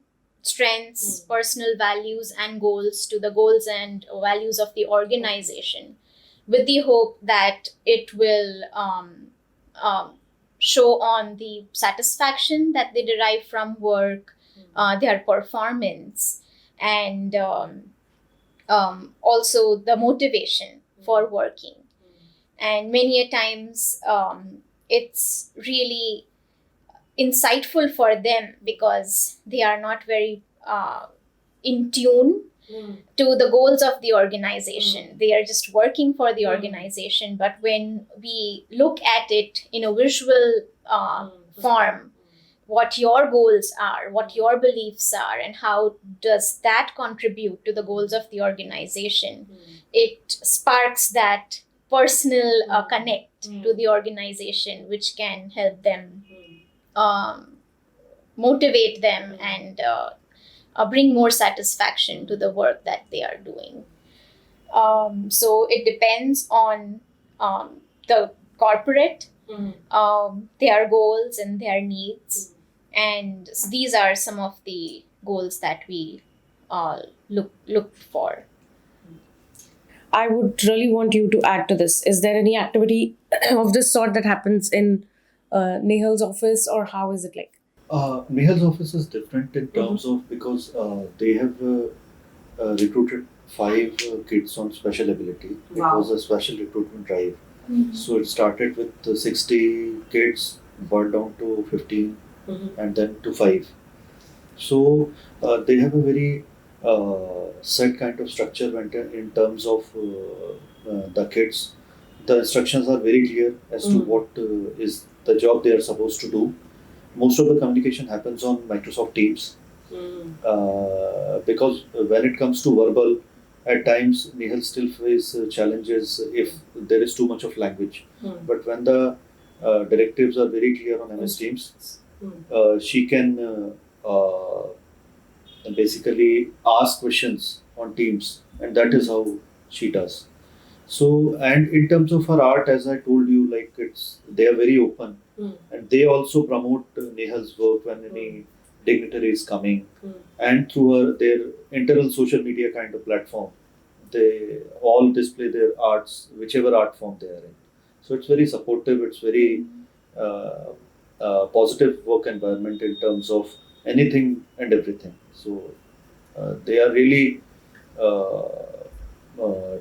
strengths, personal values, and goals to the goals and values of the organization, with the hope that it will show on the satisfaction that they derive from work, their performance, and also the motivation for working. And many a times it's really insightful for them because they are not very in tune to the goals of the organization. They are just working for the organization. But when we look at it in a visual form, what your goals are, what your beliefs are, and how does that contribute to the goals of the organization, it sparks that personal connect to the organization, which can help them motivate them and bring more satisfaction to the work that they are doing. So it depends on the corporate, their goals and their needs. And these are some of the goals that we look for. I would really want you to add to this. Is there any activity of this sort that happens in Nehal's office, or how is it like? Nehal's office is different in terms of because they have recruited 5 kids on special ability. It was a special recruitment drive. So it started with 60 kids, brought down to 15, and then to 5. So they have a very set kind of structure in terms of the kids. The instructions are very clear as to what is the job they are supposed to do. Most of the communication happens on Microsoft Teams because when it comes to verbal, at times Nehal still faces challenges if there is too much of language. But when the directives are very clear on MS Teams, she can basically ask questions on Teams, and that is how she does. So, and in terms of her art, as I told you, like they are very open, and they also promote Nehal's work when any dignitary is coming, and through their internal social media kind of platform, they all display their arts, whichever art form they are in. So it's very supportive. It's very positive work environment in terms of anything and everything. So they are really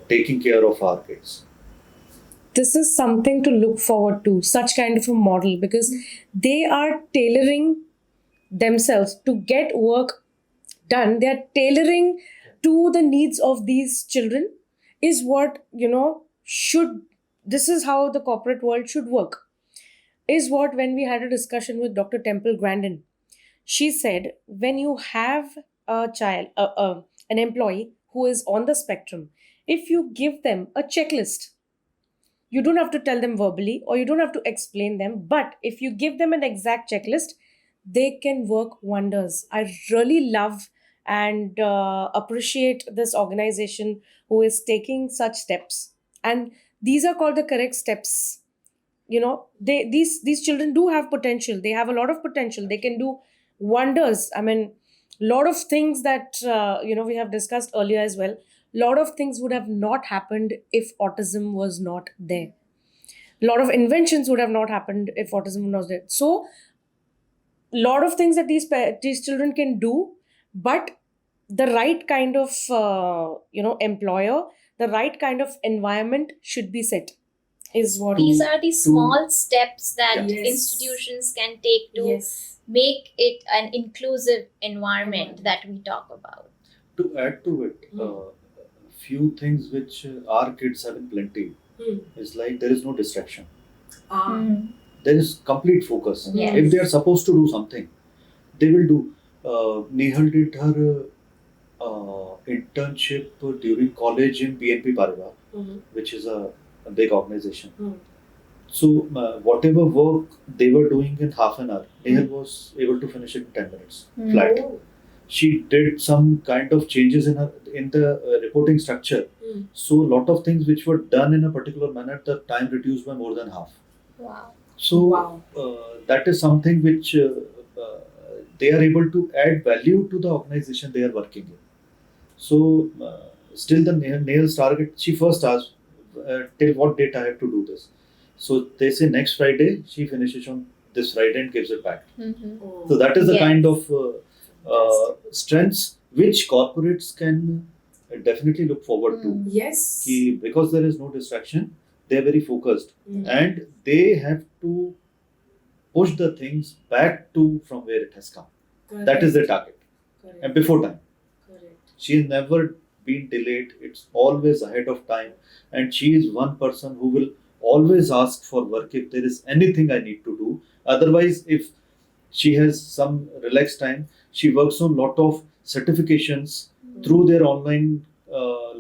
taking care of our kids. This is something to look forward to, such kind of a model, because they are tailoring themselves to get work done. They are tailoring to the needs of these children, is what, this is how the corporate world should work. Is what, when we had a discussion with Dr. Temple Grandin, she said, when you have a child, an employee who is on the spectrum, if you give them a checklist, you don't have to tell them verbally or you don't have to explain them, but if you give them an exact checklist, they can work wonders. I really love and appreciate this organization who is taking such steps, and these are called the correct steps. These children do have potential. They have a lot of potential. They can do wonders. I mean, lot of things that we have discussed earlier as well. Lot of things would have not happened if autism was not there. Lot of inventions would have not happened if autism was not there. So lot of things that these children can do, but the right kind of employer, the right kind of environment should be set. Is what these are the small steps that Yes. institutions can take to Yes. make it an inclusive environment that we talk about. To add to it, few things which our kids have in plenty is like there is no distraction. There is complete focus. Yes. If they are supposed to do something, they will do. Nehal did her internship during college in BNP Paribas, which is a big organization. So whatever work they were doing in half an hour, Nehal was able to finish it in 10 minutes flat. She did some kind of changes in the reporting structure. So a lot of things which were done in a particular manner, the time reduced by more than half. Wow. So that is something which they are able to add value to the organization they are working in. So still the Nehal's target, she first asked, till what date I have to do this. So they say next Friday, she finishes on this Friday and gives it back. So that is the Yes. kind of strengths which corporates can definitely look forward to. Yes. Because there is no distraction, they are very focused and they have to push the things back to from where it has come. That is their target. And before time. She has never been delayed. It's always ahead of time. And she is one person who will always ask for work if there is anything I need to do. Otherwise, if she has some relaxed time, she works on lot of certifications through their online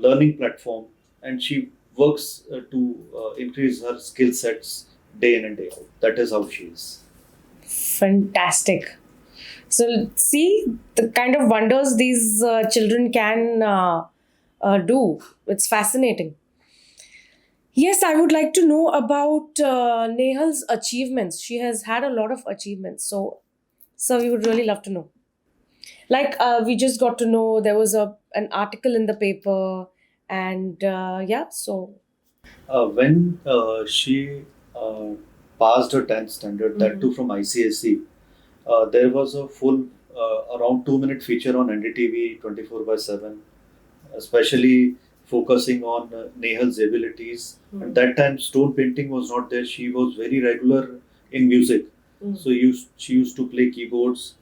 learning platform, and she works to increase her skill sets day in and day out. That is how she is. Fantastic. So, see the kind of wonders these children can do. It's fascinating. Yes, I would like to know about Nehal's achievements. She has had a lot of achievements. So we would really love to know. Like we just got to know there was an article in the paper, and yeah. So When she passed her 10th standard, that too from ICSE, there was a full around 2 minute feature on NDTV 24/7, especially focusing on Nehal's abilities. At that time, stone painting was not there. She was very regular in music. So she used to play keyboards.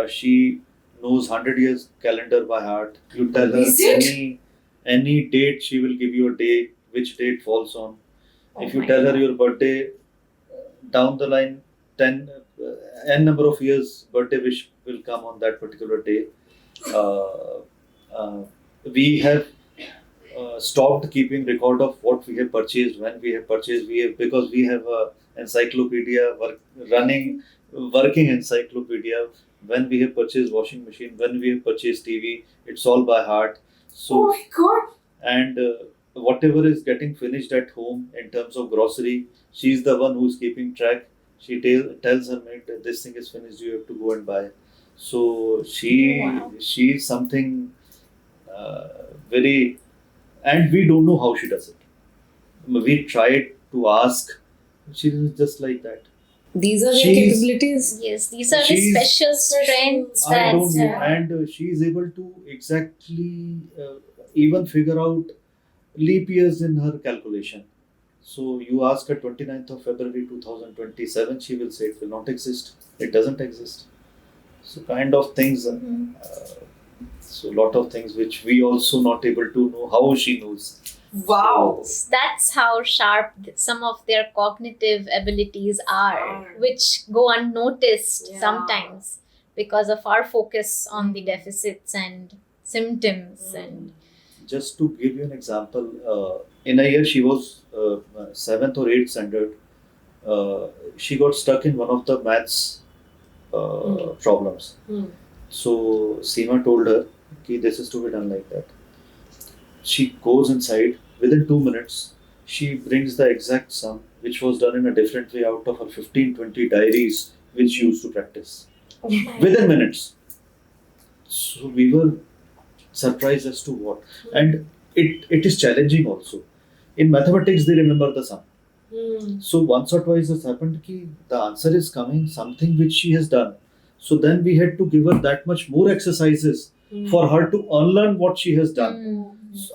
She knows 100 years calendar by heart. You tell her Is it? any date, she will give you a day, which date falls on. Oh If you my tell her God. your birthday, down the line, 10, n number of years, birthday wish will come on that particular day. Uh, uh, we have stopped keeping record of what we have purchased, when we have purchased. We have, because we have a encyclopedia working encyclopedia. When we have purchased washing machine, when we have purchased TV, it's all by heart. So my God. and whatever is getting finished at home in terms of grocery, she's the one who's keeping track. She tells her mate that this thing is finished, you have to go and buy. So Wow. she's something very, and we don't know how she does it. We tried to ask, she's just like that. These are their She's- capabilities. Yes, these are the She's- special strengths I that don't know, and she is able to exactly even figure out leap years in her calculation. So you ask her 29th of February 2027, she will say it will not exist. It doesn't exist. So kind of things. So a lot of things which we also not able to know how she knows. Wow. that's how sharp some of their cognitive abilities are, which go unnoticed Yeah. sometimes because of our focus on the deficits and symptoms. And Just to give you an example, in a year she was 7th or 8th standard. She got stuck in one of the maths problems. So Seema told her, "Ki this is to be done like that." She goes inside. Within 2 minutes, she brings the exact sum, which was done in a different way out of her 15-20 diaries, which she used to practice. Within minutes. So we were surprised as to what. And it is challenging also. In mathematics, they remember the sum. So once or twice has happened ki the answer is coming, something which she has done. So then we had to give her that much more exercises for her to unlearn what she has done.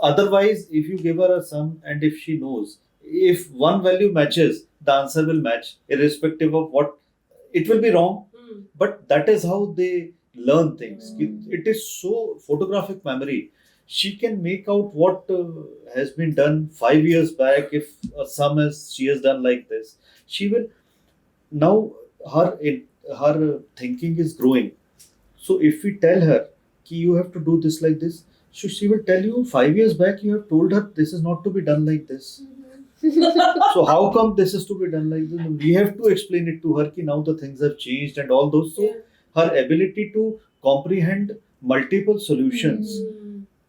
Otherwise, if you give her a sum and if she knows, if one value matches, the answer will match, irrespective of what. It will be wrong, but that is how they learn things. It is so photographic memory. she can make out what has been done 5 years back. If a sum as she has done like this, she will now her thinking is growing. So if we tell her ki you have to do this like this, so she will tell you 5 years back you have told her this is not to be done like this. So how come this is to be done like this? We have to explain it to her ki now the things have changed and all those. So her ability to comprehend multiple solutions,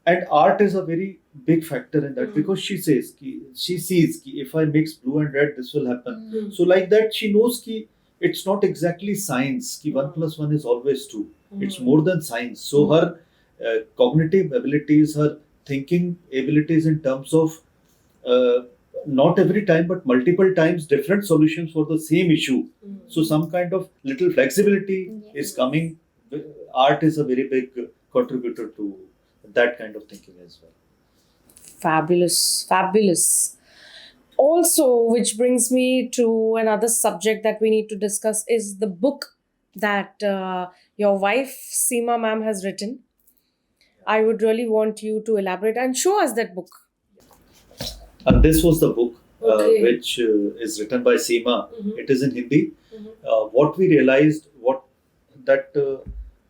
and art is a very big factor in that, because she says she sees ki if I mix blue and red this will happen. So like that she knows ki it's not exactly science ki 1 plus 1 is always 2. It's more than science. So her cognitive abilities, her thinking abilities in terms of not every time but multiple times different solutions for the same issue. So some kind of little flexibility is coming. Art is a very big contributor to that kind of thinking as well. Fabulous, fabulous. Also, which brings me to another subject that we need to discuss is the book that your wife Seema ma'am has written. I would really want you to elaborate and show us that book. And this was the book Okay. which is written by Seema. It is in Hindi. What we realized, that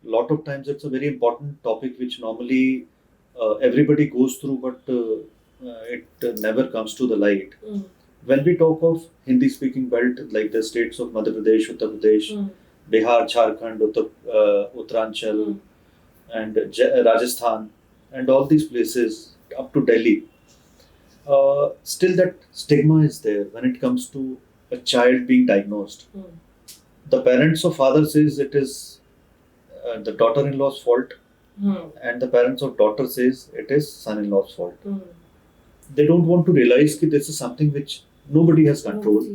lot of times it's a very important topic which normally everybody goes through, but it never comes to the light. When we talk of Hindi speaking belt, like the states of Madhya Pradesh, Uttar Pradesh, Bihar, Jharkhand, Uttaranchal, and Rajasthan, and all these places up to Delhi, still that stigma is there when it comes to a child being diagnosed. The parents or father says it is the daughter-in-law's fault, and the parents of daughter says it is son-in-law's fault. They don't want to realize that this is something which nobody has control.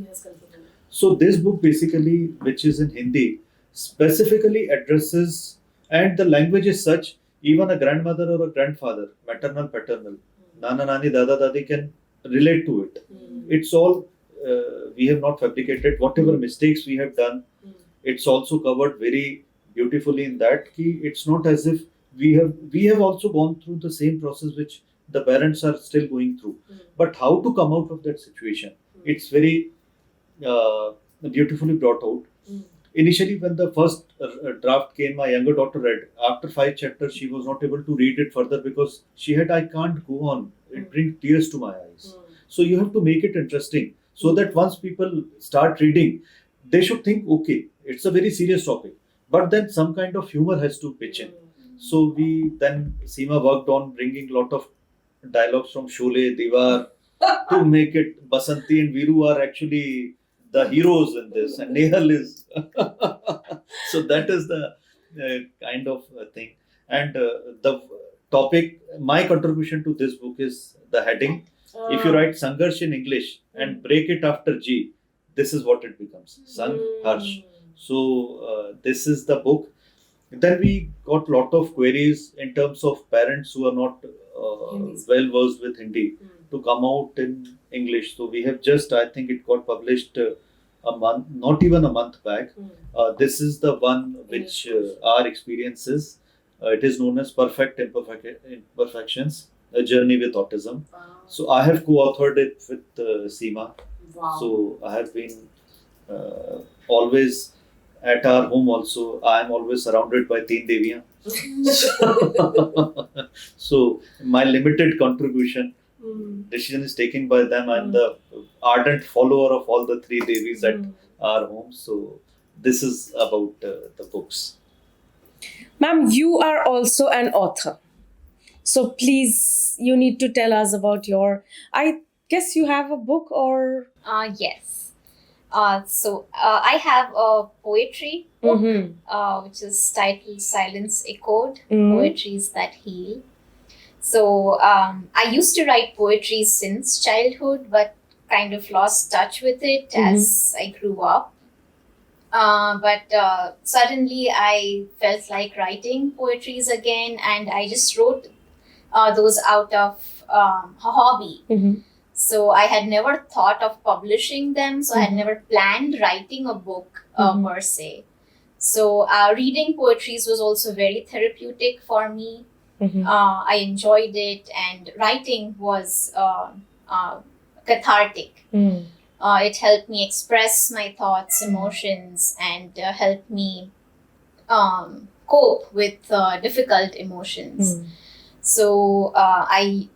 So this book basically, which is in Hindi, specifically addresses, and the language is such, even a grandmother or a grandfather, maternal, paternal, nana, nani, dada, dadi can relate to it. It's all, we have not fabricated whatever mistakes we have done. It's also covered very beautifully in that ki it's not as if we have also gone through the same process which the parents are still going through. But how to come out of that situation, it's very beautifully brought out. Initially, when the first draft came, my younger daughter read. After 5 chapters, she was not able to read it further because she had, I can't go on. It brings tears to my eyes. So you have to make it interesting so that once people start reading, they should think, okay, it's a very serious topic, but then some kind of humor has to pitch in. So Seema worked on bringing a lot of dialogues from Sholay, Diwar to make it. Basanti and Viru are actually the heroes in this, and Nehal is. So that is the kind of thing. And the topic, my contribution to this book is the heading. If you write Sangarsh in English and break it after G, this is what it becomes. Sangharsh. So this is the book. Then we got lot of queries in terms of parents who are not well versed with Hindi to come out in English. So we have just, I think it got published a month, not even a month back. This is the one which our experiences. It is known as Perfect Imperfections, A Journey with Autism. So I have co-authored it with Seema. So I have been always at our home also. I am always surrounded by Teen Deviyan. So my limited contribution, decision is taken by them. I'm the ardent follower of all the 3 Devis at our home. So this is about the books. Ma'am, you are also an author. So please, you need to tell us about your, I guess you have a book or... Yes. So I have a poetry book, which is titled Silence Echoed, Poetries That Heal. So I used to write poetry since childhood, but kind of lost touch with it as I grew up. But suddenly I felt like writing poetries again, and I just wrote those out of a hobby. So I had never thought of publishing them. So I had never planned writing a book per se. So reading poetries was also very therapeutic for me. I enjoyed it, and writing was cathartic. It helped me express my thoughts, emotions, and helped me cope with difficult emotions. So I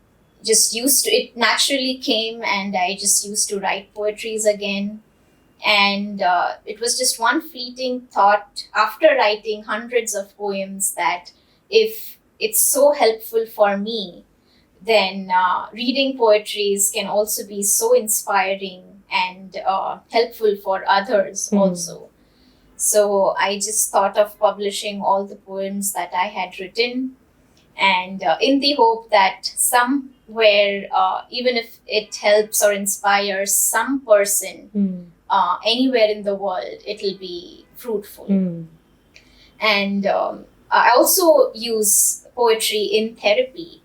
just used to, it naturally came, and I just used to write poetries again. And it was just one fleeting thought after writing hundreds of poems that if it's so helpful for me, then reading poetries can also be so inspiring and helpful for others also. So I just thought of publishing all the poems that I had written, and in the hope that somewhere, even if it helps or inspires some person anywhere in the world, it'll be fruitful. And I also use poetry in therapy.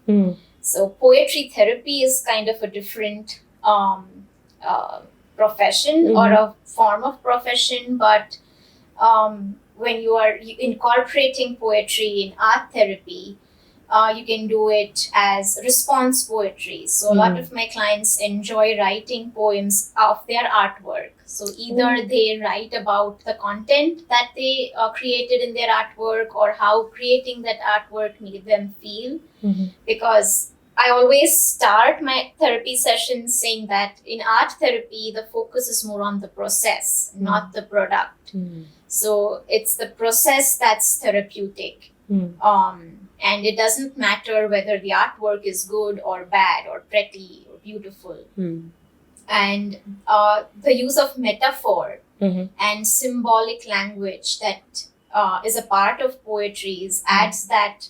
So poetry therapy is kind of a different profession or a form of profession, but when you are incorporating poetry in art therapy, you can do it as response poetry. So a lot of my clients enjoy writing poems of their artwork. So either they write about the content that they created in their artwork, or how creating that artwork made them feel. Because I always start my therapy sessions saying that in art therapy, the focus is more on the process, not the product. So it's the process that's therapeutic. And it doesn't matter whether the artwork is good or bad or pretty or beautiful. And the use of metaphor and symbolic language that is a part of poetry adds that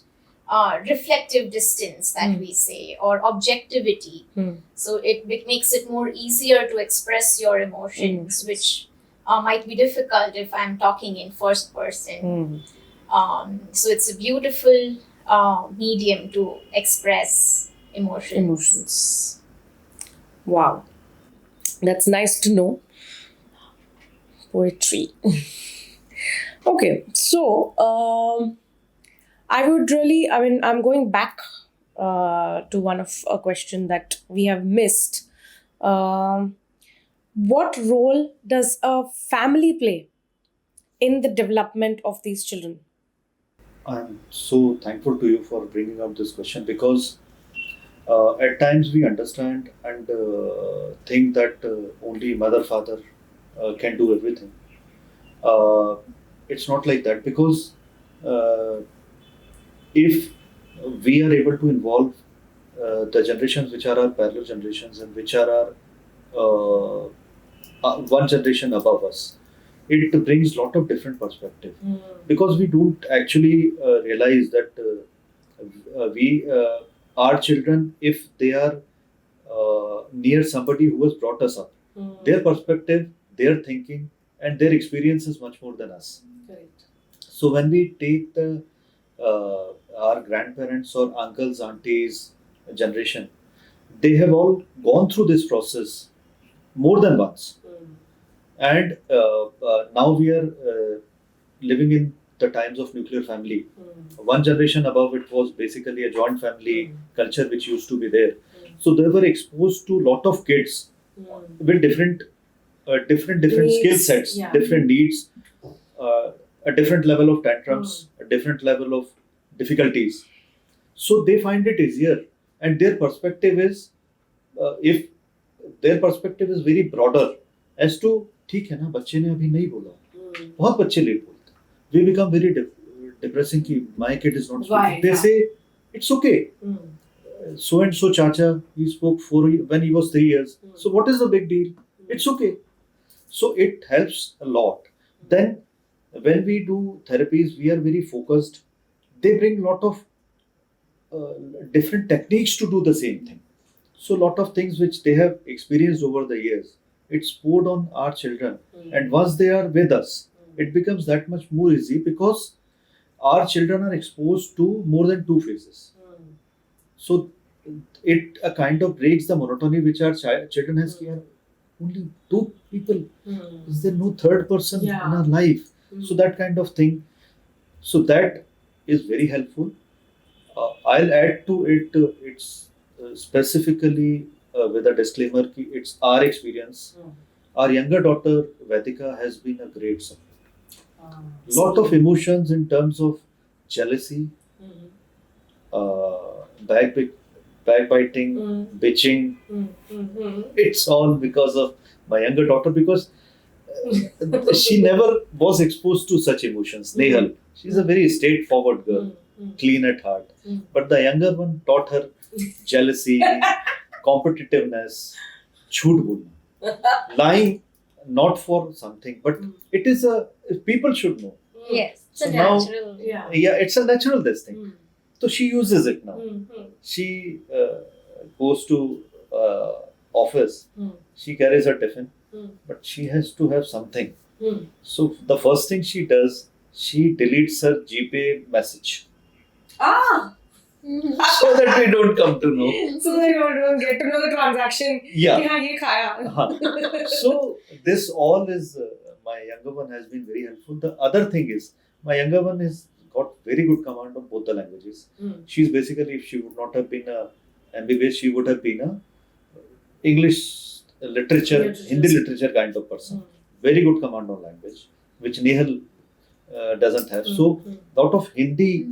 reflective distance that we say, or objectivity. So it makes it more easier to express your emotions, which might be difficult if I'm talking in first person. So it's a beautiful medium to express emotions. Wow. That's nice to know. Poetry. Okay, so I'm going back to one of a question that we have missed. What role does a family play in the development of these children? I'm so thankful to you for bringing up this question, because at times we understand and think that only mother, father can do everything. It's not like that, because if we are able to involve the generations which are our parallel generations and which are our one generation above us, it brings lot of different perspective, because we don't actually realize that our children, if they are near somebody who has brought us up, their perspective, their thinking, and their experience is much more than us. Correct. So when we take the our grandparents or uncles, aunties generation, they have all gone through this process more than once, and now we are living in the times of nuclear family. One generation above it was basically a joint family culture which used to be there. So they were exposed to lot of kids with different Needs, skill sets, different needs, a different level of tantrums, a different level of difficulties. So they find it easier, and their perspective is if their perspective is very broader as to ठीक है ना, बच्चे ने अभी नहीं बोला, बहुत बच्चे लेट बोलते, we become very depressing कि my kid is not speaking. They say it's okay. So and so chacha, he spoke when he was 3 years. So what is the big deal? It's okay. So it helps a lot. Then when we do therapies, we are very focused. They bring lot of different techniques to do the same thing. So lot of things which they have experienced over the years, it's poured on our children. And once they are with us, it becomes that much more easy, because our children are exposed to more than 2 phases. So it kind of breaks the monotony which our children has here. Only 2 people. Is there no third person in our life? So that kind of thing. So that is very helpful. I'll add to it. It's specifically with a disclaimer. It's our experience. Our younger daughter Vedika has been a great support. Lot of emotions in terms of jealousy, backbiting, bitching. It's all because of my younger daughter because she never was exposed to such emotions. Nehal, she's a very straightforward girl, clean at heart. But the younger one taught her jealousy, competitiveness, jhoot bolna, lying not for something, but it is a people should know. Yes, it's So a now- natural. Yeah. Yeah, it's a natural this thing. So she uses it now. She goes to office. She carries her tiffin, but she has to have something. So the first thing she does, she deletes her GPay message Ah! so that we don't come to know. So that you don't get to know the transaction. Yeah. कि हाँ, ये खाया. So this all is my younger one has been very helpful. The other thing is my younger one has got very good command of both the languages. She's basically, if she would not have been a MBBS, she would have been a English literature, Hindi literature kind of person. Very good command on language, which Nehal doesn't have. So lot of Hindi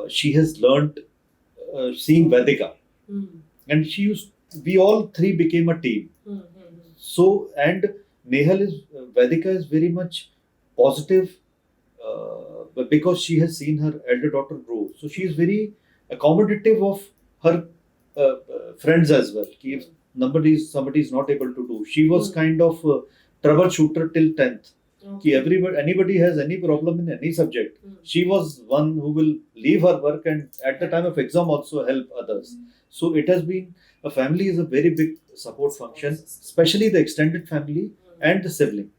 she has learnt seeing Vedika, and we all three became a team. So, and Nehal is, Vedika is very much positive but because she has seen her elder daughter grow. So she is very accommodative of her friends as well. Ki if somebody is not able to do. She was kind of troubleshooter till 10th. Ki anybody has any problem in any subject. She was one who will leave her work and at the time of exam also help others. So it has been, a family is a very big support function, especially the extended family and the sibling.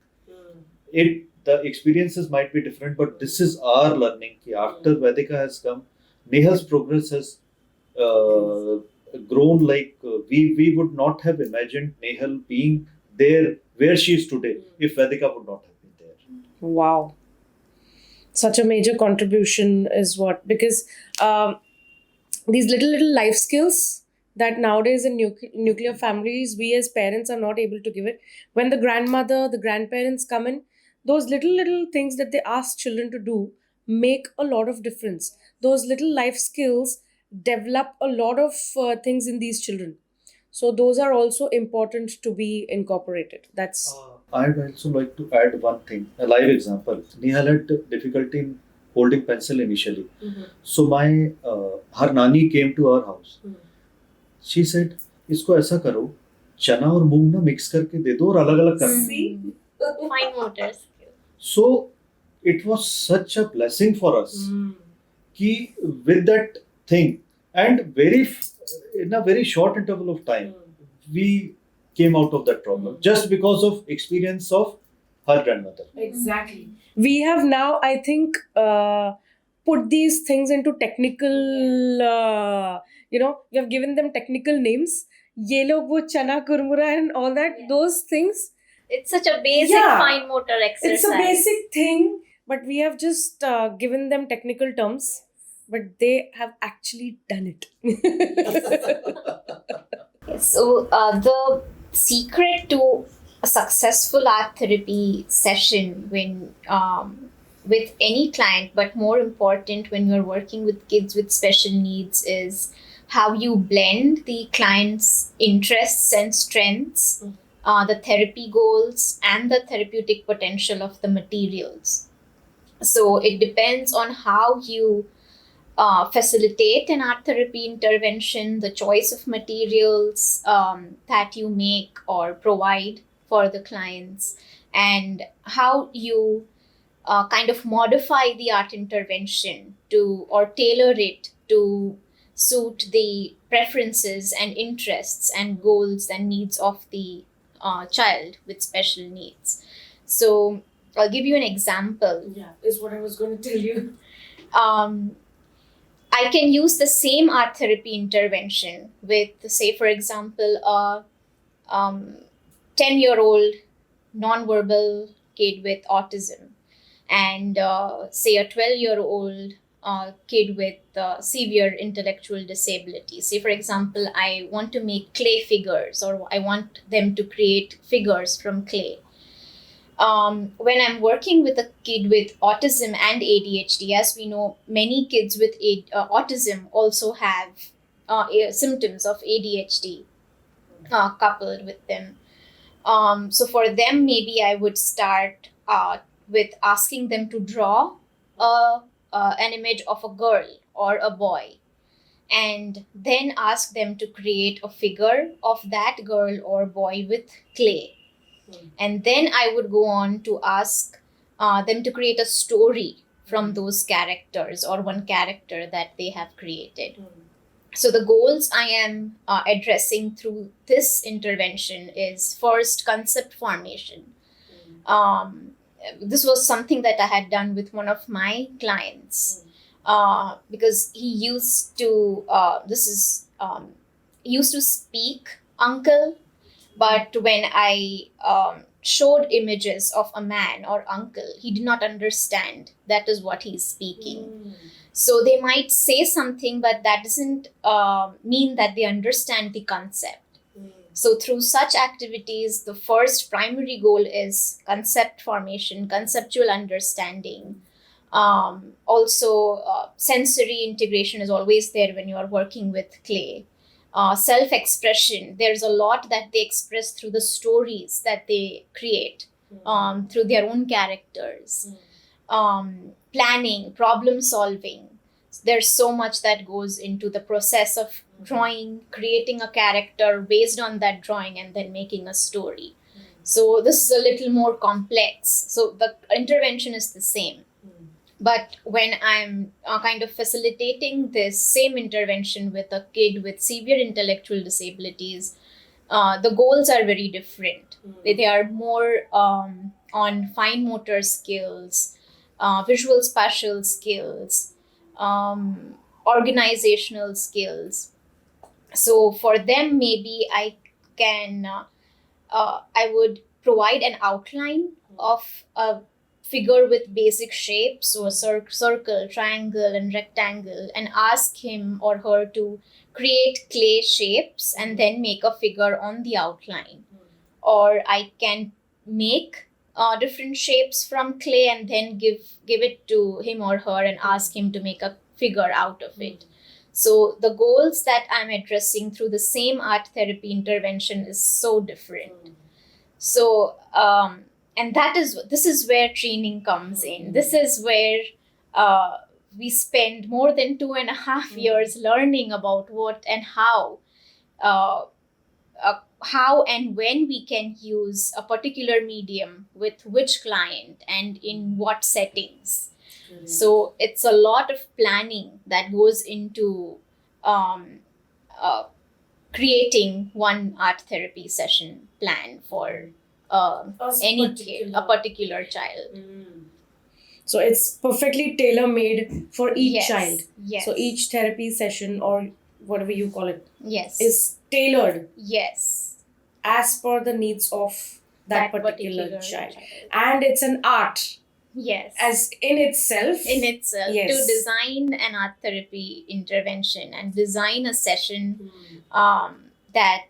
The experiences might be different, but this is our learning. Ki after Vedika has come, Nehal's progress has grown like we would not have imagined Nehal being there where she is today if Vedika would not have been there. Wow. Such a major contribution is what, because these little life skills that nowadays in nuclear families, we as parents are not able to give it. When the grandmother, the grandparents come in, those little things that they ask children to do make a lot of difference. Those little life skills develop a lot of things in these children. So those are also important to be incorporated. That's I'd also like to add one thing, a live example. Nehal had difficulty in holding pencil initially. So my her nani came to our house. She said, इसको ऐसा करो, चना और मूंग ना mix करके दे दो और अलग अलग कर दो. see. Fine motor skill. So it was such a blessing for us. Ki with that thing and in a very short interval of time, we came out of that problem just because of experience of her grandmother. Exactly. We have now, I think, put these things into technical, we have given them technical names. Ye log wo chana kurmura and all that, those things. It's such a basic Yeah. fine motor exercise. It's a basic thing, but we have just given them technical terms, but they have actually done it. So, the secret to a successful art therapy session with any client, but more important when you're working with kids with special needs, is how you blend the client's interests and strengths, the therapy goals, and the therapeutic potential of the materials. So it depends on how you facilitate an art therapy intervention, the choice of materials that you make or provide for the clients, and how you kind of modify the art intervention to or tailor it to suit the preferences and interests and goals and needs of the child with special needs. So I'll give you an example. Yeah, is what I was going to tell you. I can use the same art therapy intervention with, say, for example, a 10-year-old non-verbal kid with autism and, say, a 12-year-old kid with severe intellectual disability. Say, for example, I want to make clay figures, or I want them to create figures from clay. When I'm working with a kid with autism and ADHD, as we know, many kids with autism also have symptoms of ADHD coupled with them. So for them, maybe I would start with asking them to draw an image of a girl or a boy, and then ask them to create a figure of that girl or boy with clay. And then I would go on to ask them to create a story from those characters or one character that they have created. So the goals I am addressing through this intervention is first concept formation. This was something that I had done with one of my clients because he used to he used to speak uncle, but when I showed images of a man or uncle, he did not understand that is what he's speaking. So they might say something, but that doesn't mean that they understand the concept. So through such activities, the first primary goal is concept formation, conceptual understanding. Also, sensory integration is always there when you are working with clay. Self-expression, there's a lot that they express through the stories that they create through their own characters. Planning, problem solving. There's so much that goes into the process of drawing, creating a character based on that drawing, and then making a story. So this is a little more complex. So the intervention is the same. But when I'm kind of facilitating this same intervention with a kid with severe intellectual disabilities, the goals are very different. They are more on fine motor skills, visual spatial skills, organizational skills. So for them, maybe I would provide an outline of a figure with basic shapes, so a circle, triangle, and rectangle, and ask him or her to create clay shapes and then make a figure on the outline. Or I can make different shapes from clay and then give it to him or her and ask him to make a figure out of it. So the goals that I'm addressing through the same art therapy intervention is so different. So and this is where training comes in. This is where we spend more than 2.5 years learning about what and how and when we can use a particular medium with which client and in what settings. So it's a lot of planning that goes into creating one art therapy session plan for any kid, a particular child. So it's perfectly tailor-made for each child. Yes. So each therapy session, or whatever you call it, Yes. is tailored Yes. as per the needs of that particular child. And it's an art Yes. as in itself. Yes. Yes. To design an art therapy intervention and design a session that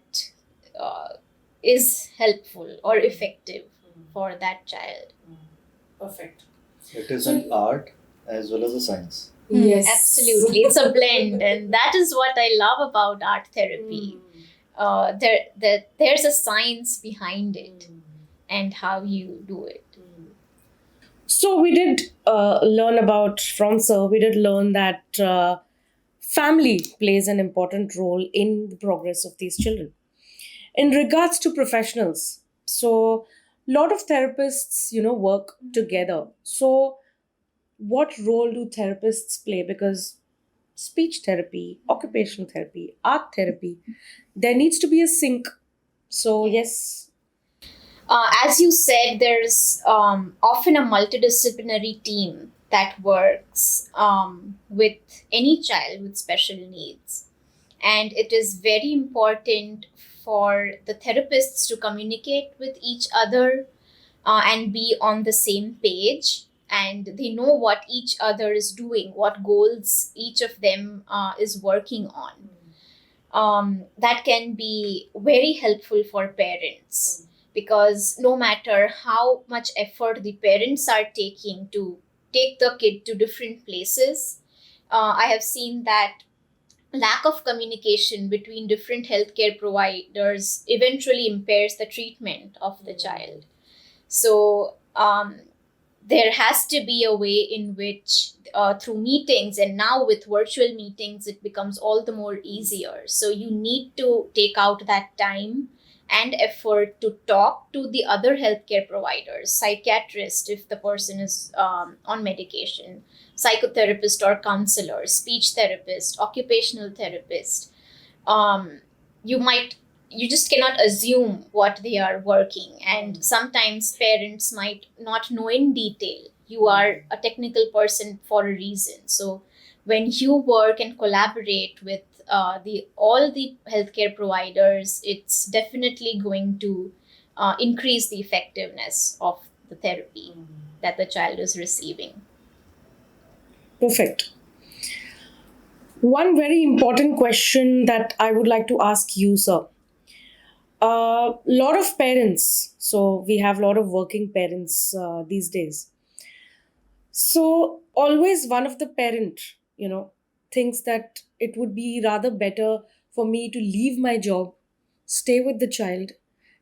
is helpful or effective for that child. Perfect. It is an art as well as a science. Yes. Absolutely. It's a blend, and that is what I love about art therapy. There's a science behind it and how you do it. So we did learn that family plays an important role in the progress of these children. In regards to professionals, so a lot of therapists, work together. So what role do therapists play? Because speech therapy, occupational therapy, art therapy, there needs to be a sync. So yes. As you said, there's often a multidisciplinary team that works with any child with special needs. And it is very important for the therapists to communicate with each other and be on the same page and they know what each other is doing, what goals each of them is working on. That can be very helpful for parents, because no matter how much effort the parents are taking to take the kid to different places, I have seen that lack of communication between different healthcare providers eventually impairs the treatment of the child. So there has to be a way in which, through meetings, and now with virtual meetings, it becomes all the more easier. So you need to take out that time and effort to talk to the other healthcare providers, psychiatrist if the person is on medication, psychotherapist or counselor, speech therapist, occupational therapist. You might, you just cannot assume what they are working, and sometimes parents might not know in detail. You are a technical person for a reason. So when you work and collaborate with the all the healthcare providers, it's definitely going to increase the effectiveness of the therapy that the child is receiving. Perfect. One very important question that I would like to ask you, sir. A lot of parents, so we have a lot of working parents these days. So always one of the parent, thinks that it would be rather better for me to leave my job, stay with the child,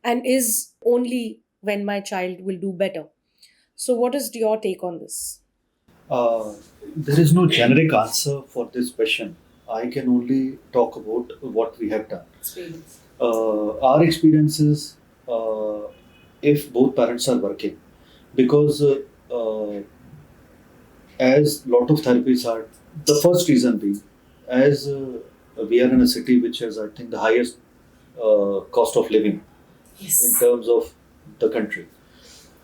and is only when my child will do better. So what is your take on this? Uh, there is no generic answer for this question. I can only talk about what we have done. Experience. Our experiences, if both parents are working, because as lot of therapies are, the first reason being, as we are in a city which has, I think, the highest cost of living in terms of the country.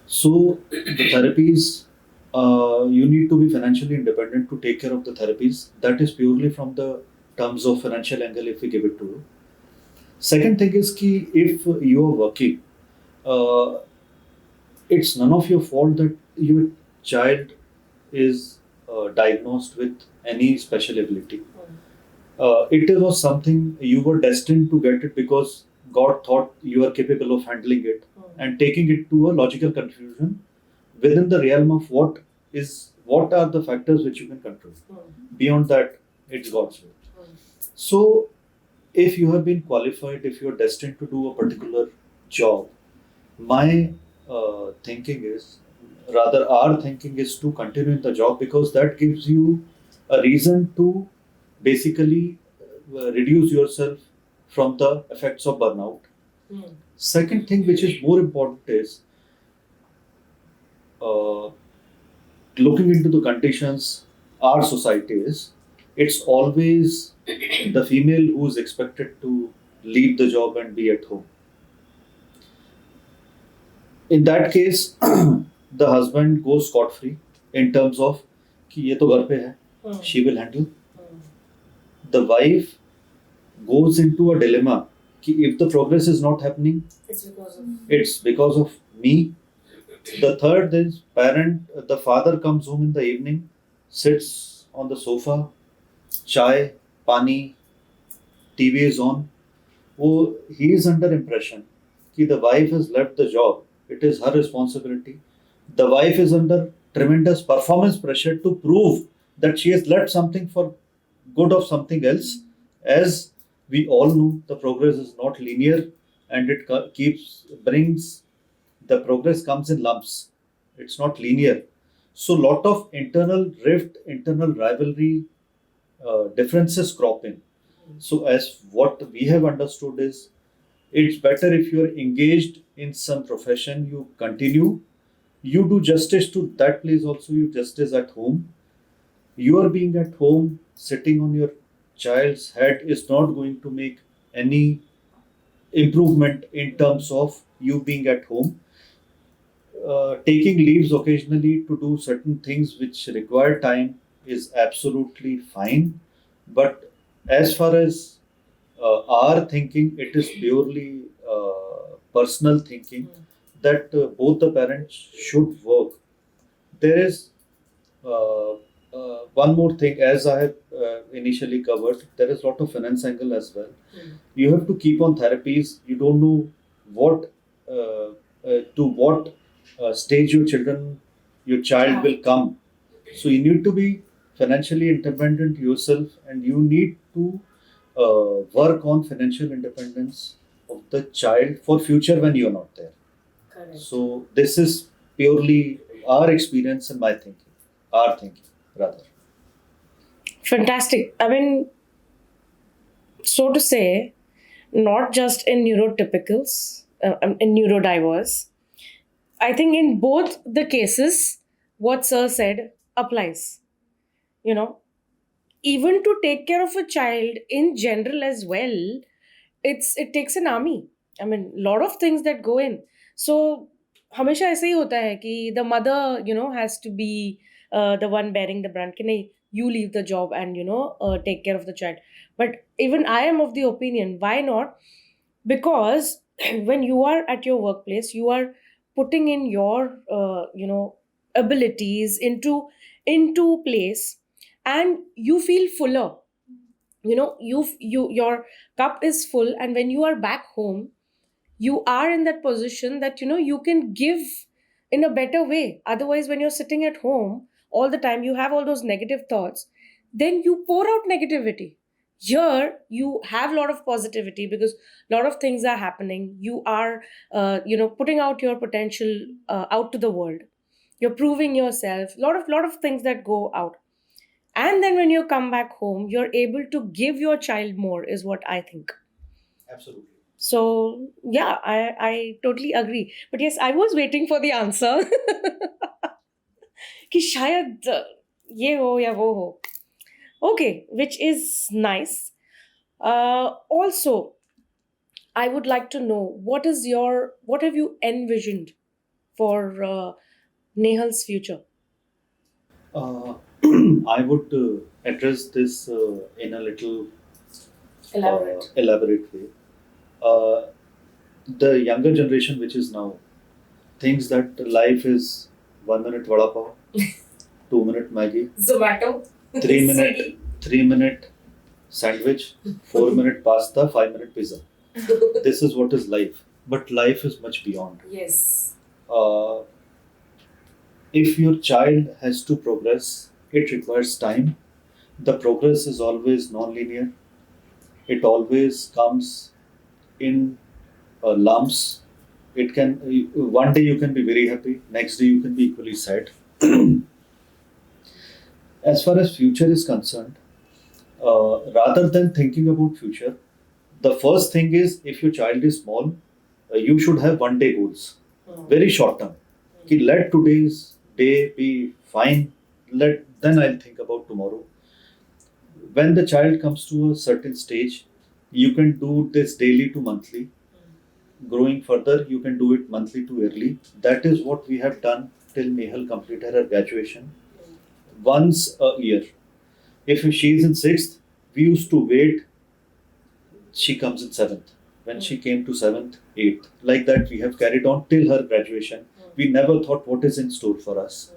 So the therapies, you need to be financially independent to take care of the therapies. That is purely from the terms of financial angle if we give it to you. Second thing is ki if you are working, uh, it's none of your fault that your child is diagnosed with any special ability. It was something you were destined to get it because God thought you are capable of handling it and taking it to a logical conclusion within the realm of what are the factors which you can control. Beyond that, it's God's will. So, if you have been qualified, if you are destined to do a particular job, my thinking is, rather, our thinking is to continue in the job because that gives you a reason to basically reduce yourself from the effects of burnout. Second thing, which is more important, is uh, looking into the conditions our society is. It's always the female who is expected to leave the job and be at home. In that case, the husband goes scot free in terms of कि ये तो घर पे है, she will handle. The wife goes into a dilemma कि if the progress is not happening, it's because of me. The third is the father comes home in the evening, sits on the sofa, chai, pani, TV is on. He is under impression that the wife has left the job. It is her responsibility. The wife is under tremendous performance pressure to prove that she has left something for good of something else. As we all know, the progress is not linear, and it brings the progress comes in lumps. It's not linear. So, lot of internal rift, internal rivalry, differences crop in. So, as what we have understood is, it's better if you are engaged in some profession, you continue, you do justice to that place also, you justice at home. Your being at home, sitting on your child's head is not going to make any improvement in terms of you being at home. Taking leaves occasionally to do certain things which require time is absolutely fine. But as far as our thinking, it is purely personal thinking that both the parents should work. There is Uh, One more thing, as I have initially covered, there is a lot of finance angle as well. You have to keep on therapies. You don't know what to what stage your child will come. So you need to be financially independent yourself, and you need to work on financial independence of the child for future when you are not there. Correct. So this is purely our experience and my thinking, our thinking rather. Fantastic. I mean, so to say, not just in neurotypicals, in neurodiverse. I think in both the cases, what Sir said applies. You know, even to take care of a child in general as well, it takes an army. I mean, lot of things that go in. So हमेशा ऐसे ही होता है कि the mother, has to be the one bearing the brunt. कि नहीं, you leave the job and take care of the child. But even I am of the opinion, why not? Because when you are at your workplace, you are putting in your abilities into place, and you feel fuller. Your cup is full, and when you are back home, you are in that position that you can give in a better way. Otherwise, when you're sitting at home all the time, you have all those negative thoughts, then you pour out negativity. Here you have a lot of positivity because a lot of things are happening. You are putting out your potential out to the world. You're proving yourself, lot of things that go out. And then when you come back home, you're able to give your child more, is what I think. Absolutely. So yeah, I totally agree. But yes, I was waiting for the answer कि शायद ये हो या वो हो. Okay, which is nice. Also, I would like to know what have you envisioned for Nehal's future? Uh, I would address this in a little elaborate way. Uh, the younger generation, which is now, thinks that life is 1 minute vada pav, 2 minute Maggie, Zomato. 3 minute, Swiggy. 3 minute sandwich, 4 minute pasta, 5 minute pizza. This is what is life. But life is much beyond. Yes. Uh, if your child has to progress, it requires time. The progress is always non-linear. It always comes in lumps. It can one day you can be very happy, next day you can be equally sad. As far as future is concerned, rather than thinking about future, the first thing is if your child is small, you should have 1 day goals, very short term. Ki let today's day be fine. Then I'll think about tomorrow. When the child comes to a certain stage, you can do this daily to monthly. Growing further, you can do it monthly to yearly. That is what we have done till Nehal completed her graduation. Once a year. If she is in sixth, we used to wait. She comes in seventh. When she came to seventh, eighth, like that, we have carried on till her graduation. We never thought what is in store for us.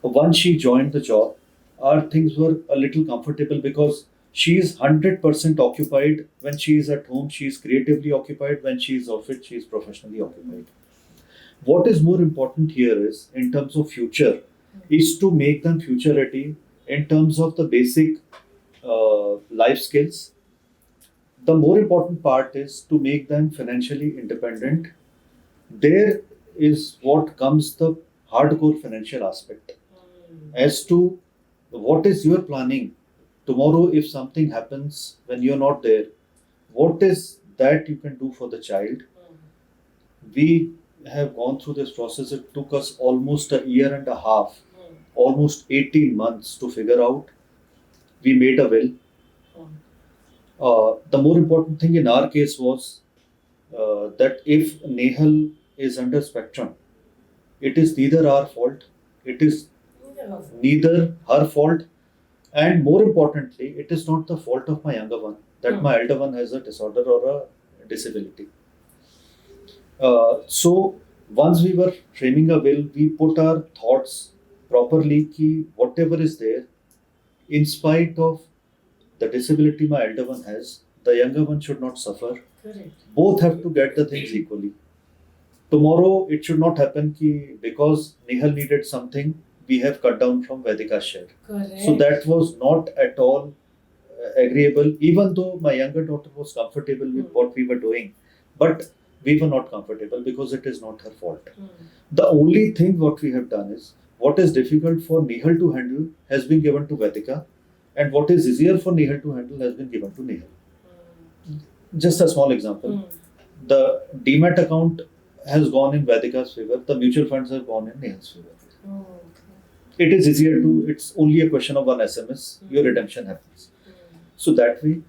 Once she joined the job, our things were a little comfortable because she is 100% occupied. When she is at home, she is creatively occupied. When she is off it, she is professionally occupied. What is more important here is, in terms of future, is to make them future ready in terms of the basic life skills. The more important part is to make them financially independent. There is what comes the hardcore financial aspect. As to what is your planning tomorrow if something happens when you're not there, what is that you can do for the child? We have gone through this process. It took us almost a year and a half, almost 18 months to figure out. We made a will. The more important thing in our case was that if Nehal is under spectrum, it is neither our fault, it is neither her fault, and more importantly, it is not the fault of my younger one that my elder one has a disorder or a disability. So once we were framing a will, we put our thoughts properly ki whatever is there, in spite of the disability my elder one has, the younger one should not suffer. Correct. Both have to get the things equally. Tomorrow, it should not happen ki because Nehal needed something, we have cut down from Vedika's share. Correct. So that was not at all agreeable, even though my younger daughter was comfortable with what we were doing. But we were not comfortable because it is not her fault. The only thing what we have done is, what is difficult for Nehal to handle has been given to Vedika, and what is easier for Nehal to handle has been given to Nehal. Just a small example. The Demat account has gone in Vedika's favor, the mutual funds have gone in Nehal's favor. Oh, It is easier to, it's only a question of one SMS, your redemption happens. So that way.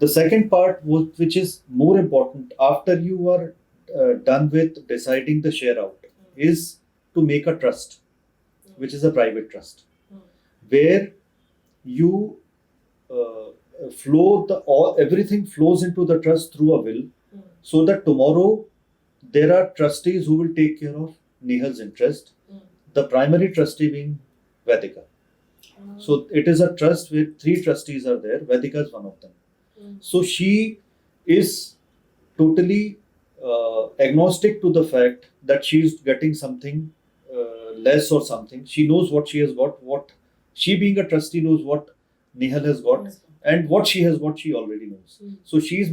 The second part, which is more important, after you are done with deciding the share out, is to make a trust, which is a private trust, where you everything flows into the trust through a will, so that tomorrow there are trustees who will take care of Nehal's interest, the primary trustee being Vedika. So it is a trust where 3 trustees are there, Vedika is one of them. So she is totally agnostic to the fact that she is getting something less or something. She knows what she has got, what she being a trustee knows what Nehal has got, and what she has got she already knows. So she is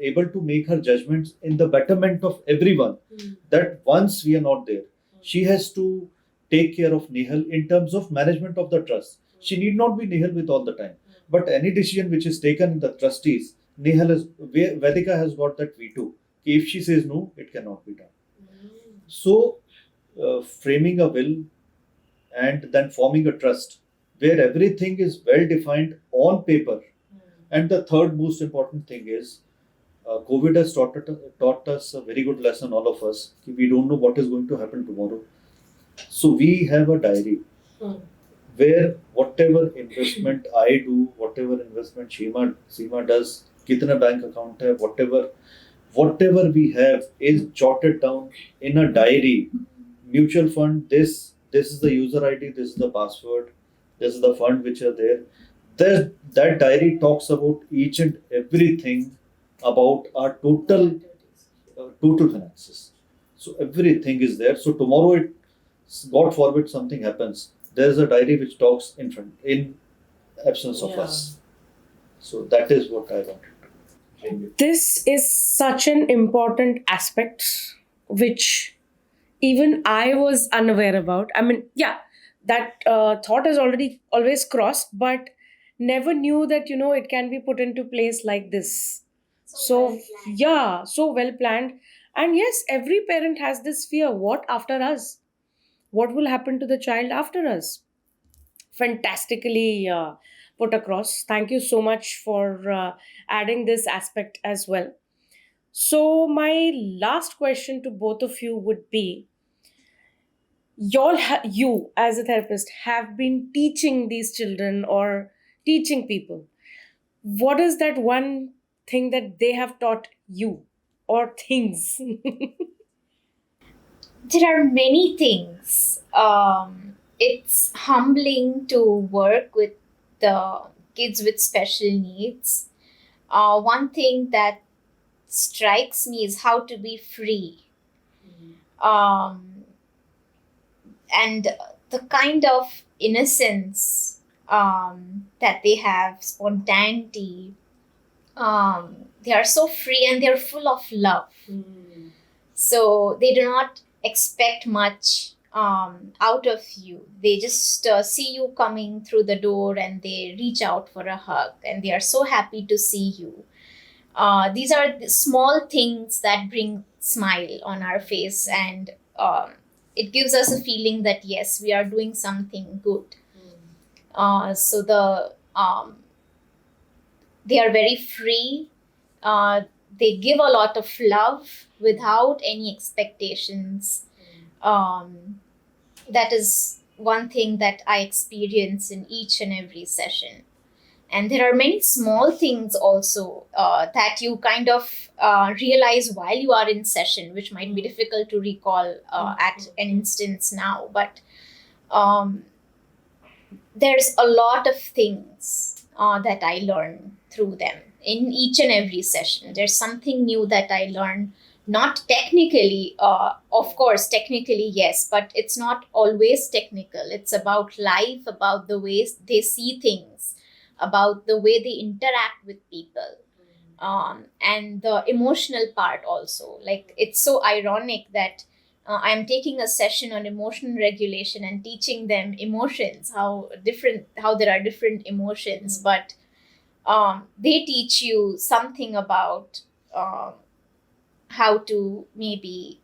able to make her judgments in the betterment of everyone, that once we are not there, she has to take care of Nehal in terms of management of the trust. She need not be Nehal with all the time. But any decision which is taken in the trustees, Vedika has got that veto. If she says no, it cannot be done. So, framing a will and then forming a trust where everything is well defined on paper. And the third most important thing is, COVID has taught us a very good lesson, all of us. We don't know what is going to happen tomorrow. So we have a diary where whatever investment I do, whatever investment Seema does, kitna bank account hai, whatever we have is jotted down in a diary. Mutual fund, this is the user ID, this is the password, this is the fund which are there. That diary talks about each and everything about our total finances. So everything is there. So tomorrow, God forbid something happens, there is a diary which talks in absence of us. So that is what I wanted to bring. This is such an important aspect which even I was unaware about. I mean, that thought has always crossed, but never knew that it can be put into place like this. So so well planned. And yes, every parent has this fear: what after us? What will happen to the child after us? Fantastically put across. Thank you so much for adding this aspect as well. So, my last question to both of you would be: you as a therapist have been teaching these children or teaching people. What is that one thing that they have taught you, or things? There are many things. It's humbling to work with the kids with special needs. One thing that strikes me is how to be free. And the kind of innocence that they have, spontaneity. They are so free and they're full of love. So they do not expect much out of you. They just see you coming through the door and they reach out for a hug and they are so happy to see you. These are the small things that bring smile on our face, and it gives us a feeling that yes, we are doing something good. So they are very free. They give a lot of love without any expectations. That is one thing that I experience in each and every session. And there are many small things also that you kind of realize while you are in session, which might be difficult to recall at an instance now. But there's a lot of things that I learn through them in each and every session. There's something new that I learn, not technically, of course, technically, yes, but it's not always technical. It's about life, about the ways they see things, about the way they interact with people. And the emotional part also. Like, it's so ironic that I'm taking a session on emotional regulation and teaching them emotions, how there are different emotions, but they teach you something about how to maybe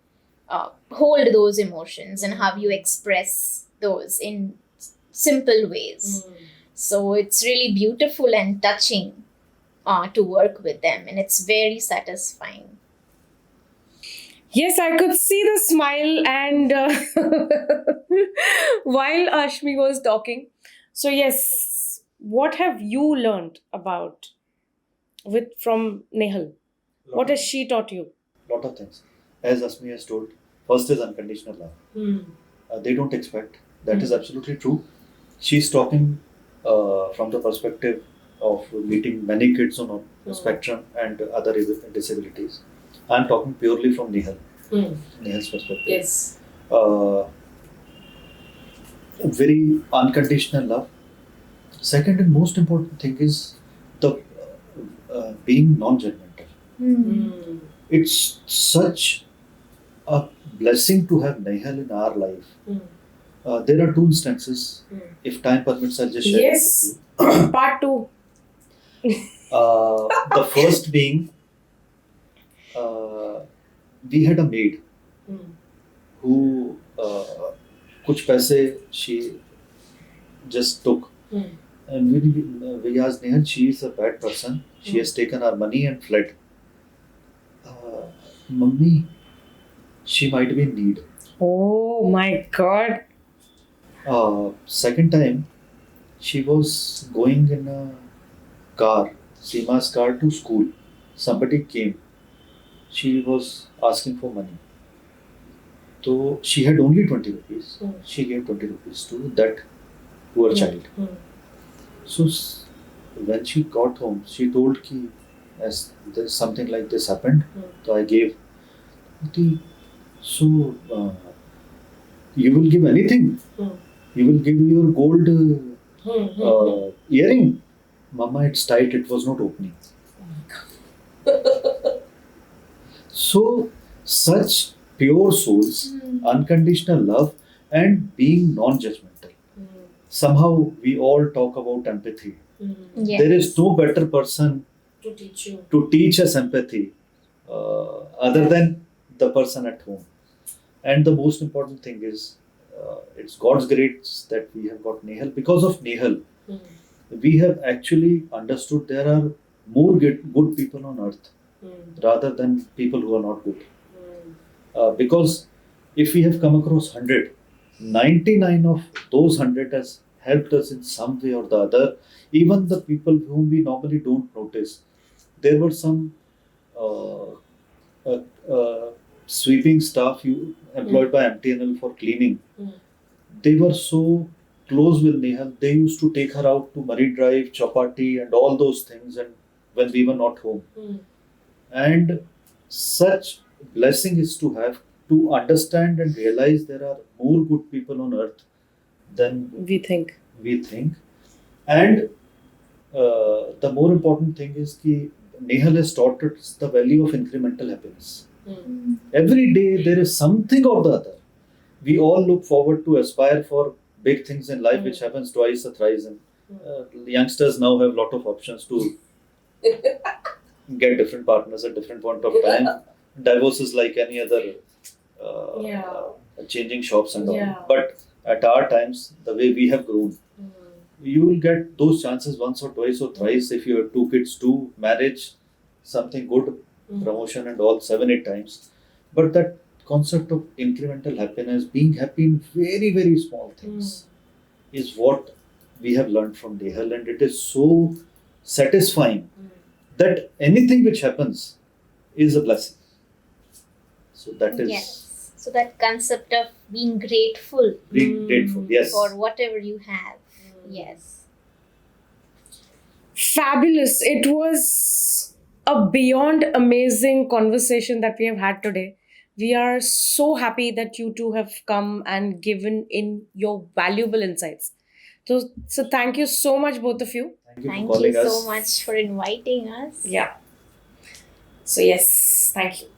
hold those emotions and how you express those in simple ways. So it's really beautiful and touching to work with them, and it's very satisfying. Yes, I could see the smile and while Ashmi was talking. So yes, what have you learned about with from Nehal? What has she taught you? Lot of things. As Asmi has told, first is unconditional love. They don't expect. That is absolutely true. She's talking from the perspective of meeting many kids on a spectrum and other disabilities. I'm talking purely from Nehal's perspective. Yes. Very unconditional love. Second and most important thing is the being non-judgmental. It's such a blessing to have Nehal in our life. There are two instances. If time permits, I'll just share Yes. it with you. Part 2. The first being, we had a maid who कुछ पैसे she just took. And we asked Nehal, she is a bad person. She has taken our money and fled. Mummy, she might be in need. Oh my God. Second time, she was going in a car, Seema's car, to school. Somebody came. She was asking for money. So she had only 20 rupees. She gave 20 rupees to that poor child. So when she got home, she told ki as there's something like this happened. So I gave. So you will give anything. You will give your gold earring. Mama, it's tight. It was not opening. So such pure souls, unconditional love, and being non-judgmental. Somehow we all talk about empathy. Yes. There is no better person To teach you. to teach us empathy other than the person at home. And the most important thing is it's God's grace that we have got Nehal. Because of Nehal, we have actually understood there are more good people on earth rather than people who are not good. Because if we have come across 100, 99 of those 100 has helped us in some way or the other. Even the people whom we normally don't notice. There were some sweeping staff employed by MTNL for cleaning. They were so close with Nehal. They used to take her out to Marine Drive, Chapati, and all those things, and when we were not home. And such blessing is to have to understand and realize there are more good people on earth than We think. we think. And the more important thing is that Nehal has taught us the value of incremental happiness. Every day there is something or the other. We all look forward to aspire for big things in life, which happens twice or thrice. And youngsters now have a lot of options to get different partners at different point of time. Divorce is like any other changing shops and all. But at our times, the way we have grown, you will get those chances once or twice or thrice if you have 2 kids, 2 marriage, something good, promotion and all 7, 8 times. But that concept of incremental happiness, being happy in very, very small things is what we have learned from Nehal, and it is so satisfying that anything which happens is a blessing. So that is Yes. So that concept of being grateful being grateful. Yes. for whatever you have. Yes. Fabulous. It was a beyond amazing conversation that we have had today. We are so happy that you two have come and given in your valuable insights. So thank you so much, both of you. Thank you for Thank calling you us. so much for inviting us. Yeah. So, yes, thank you.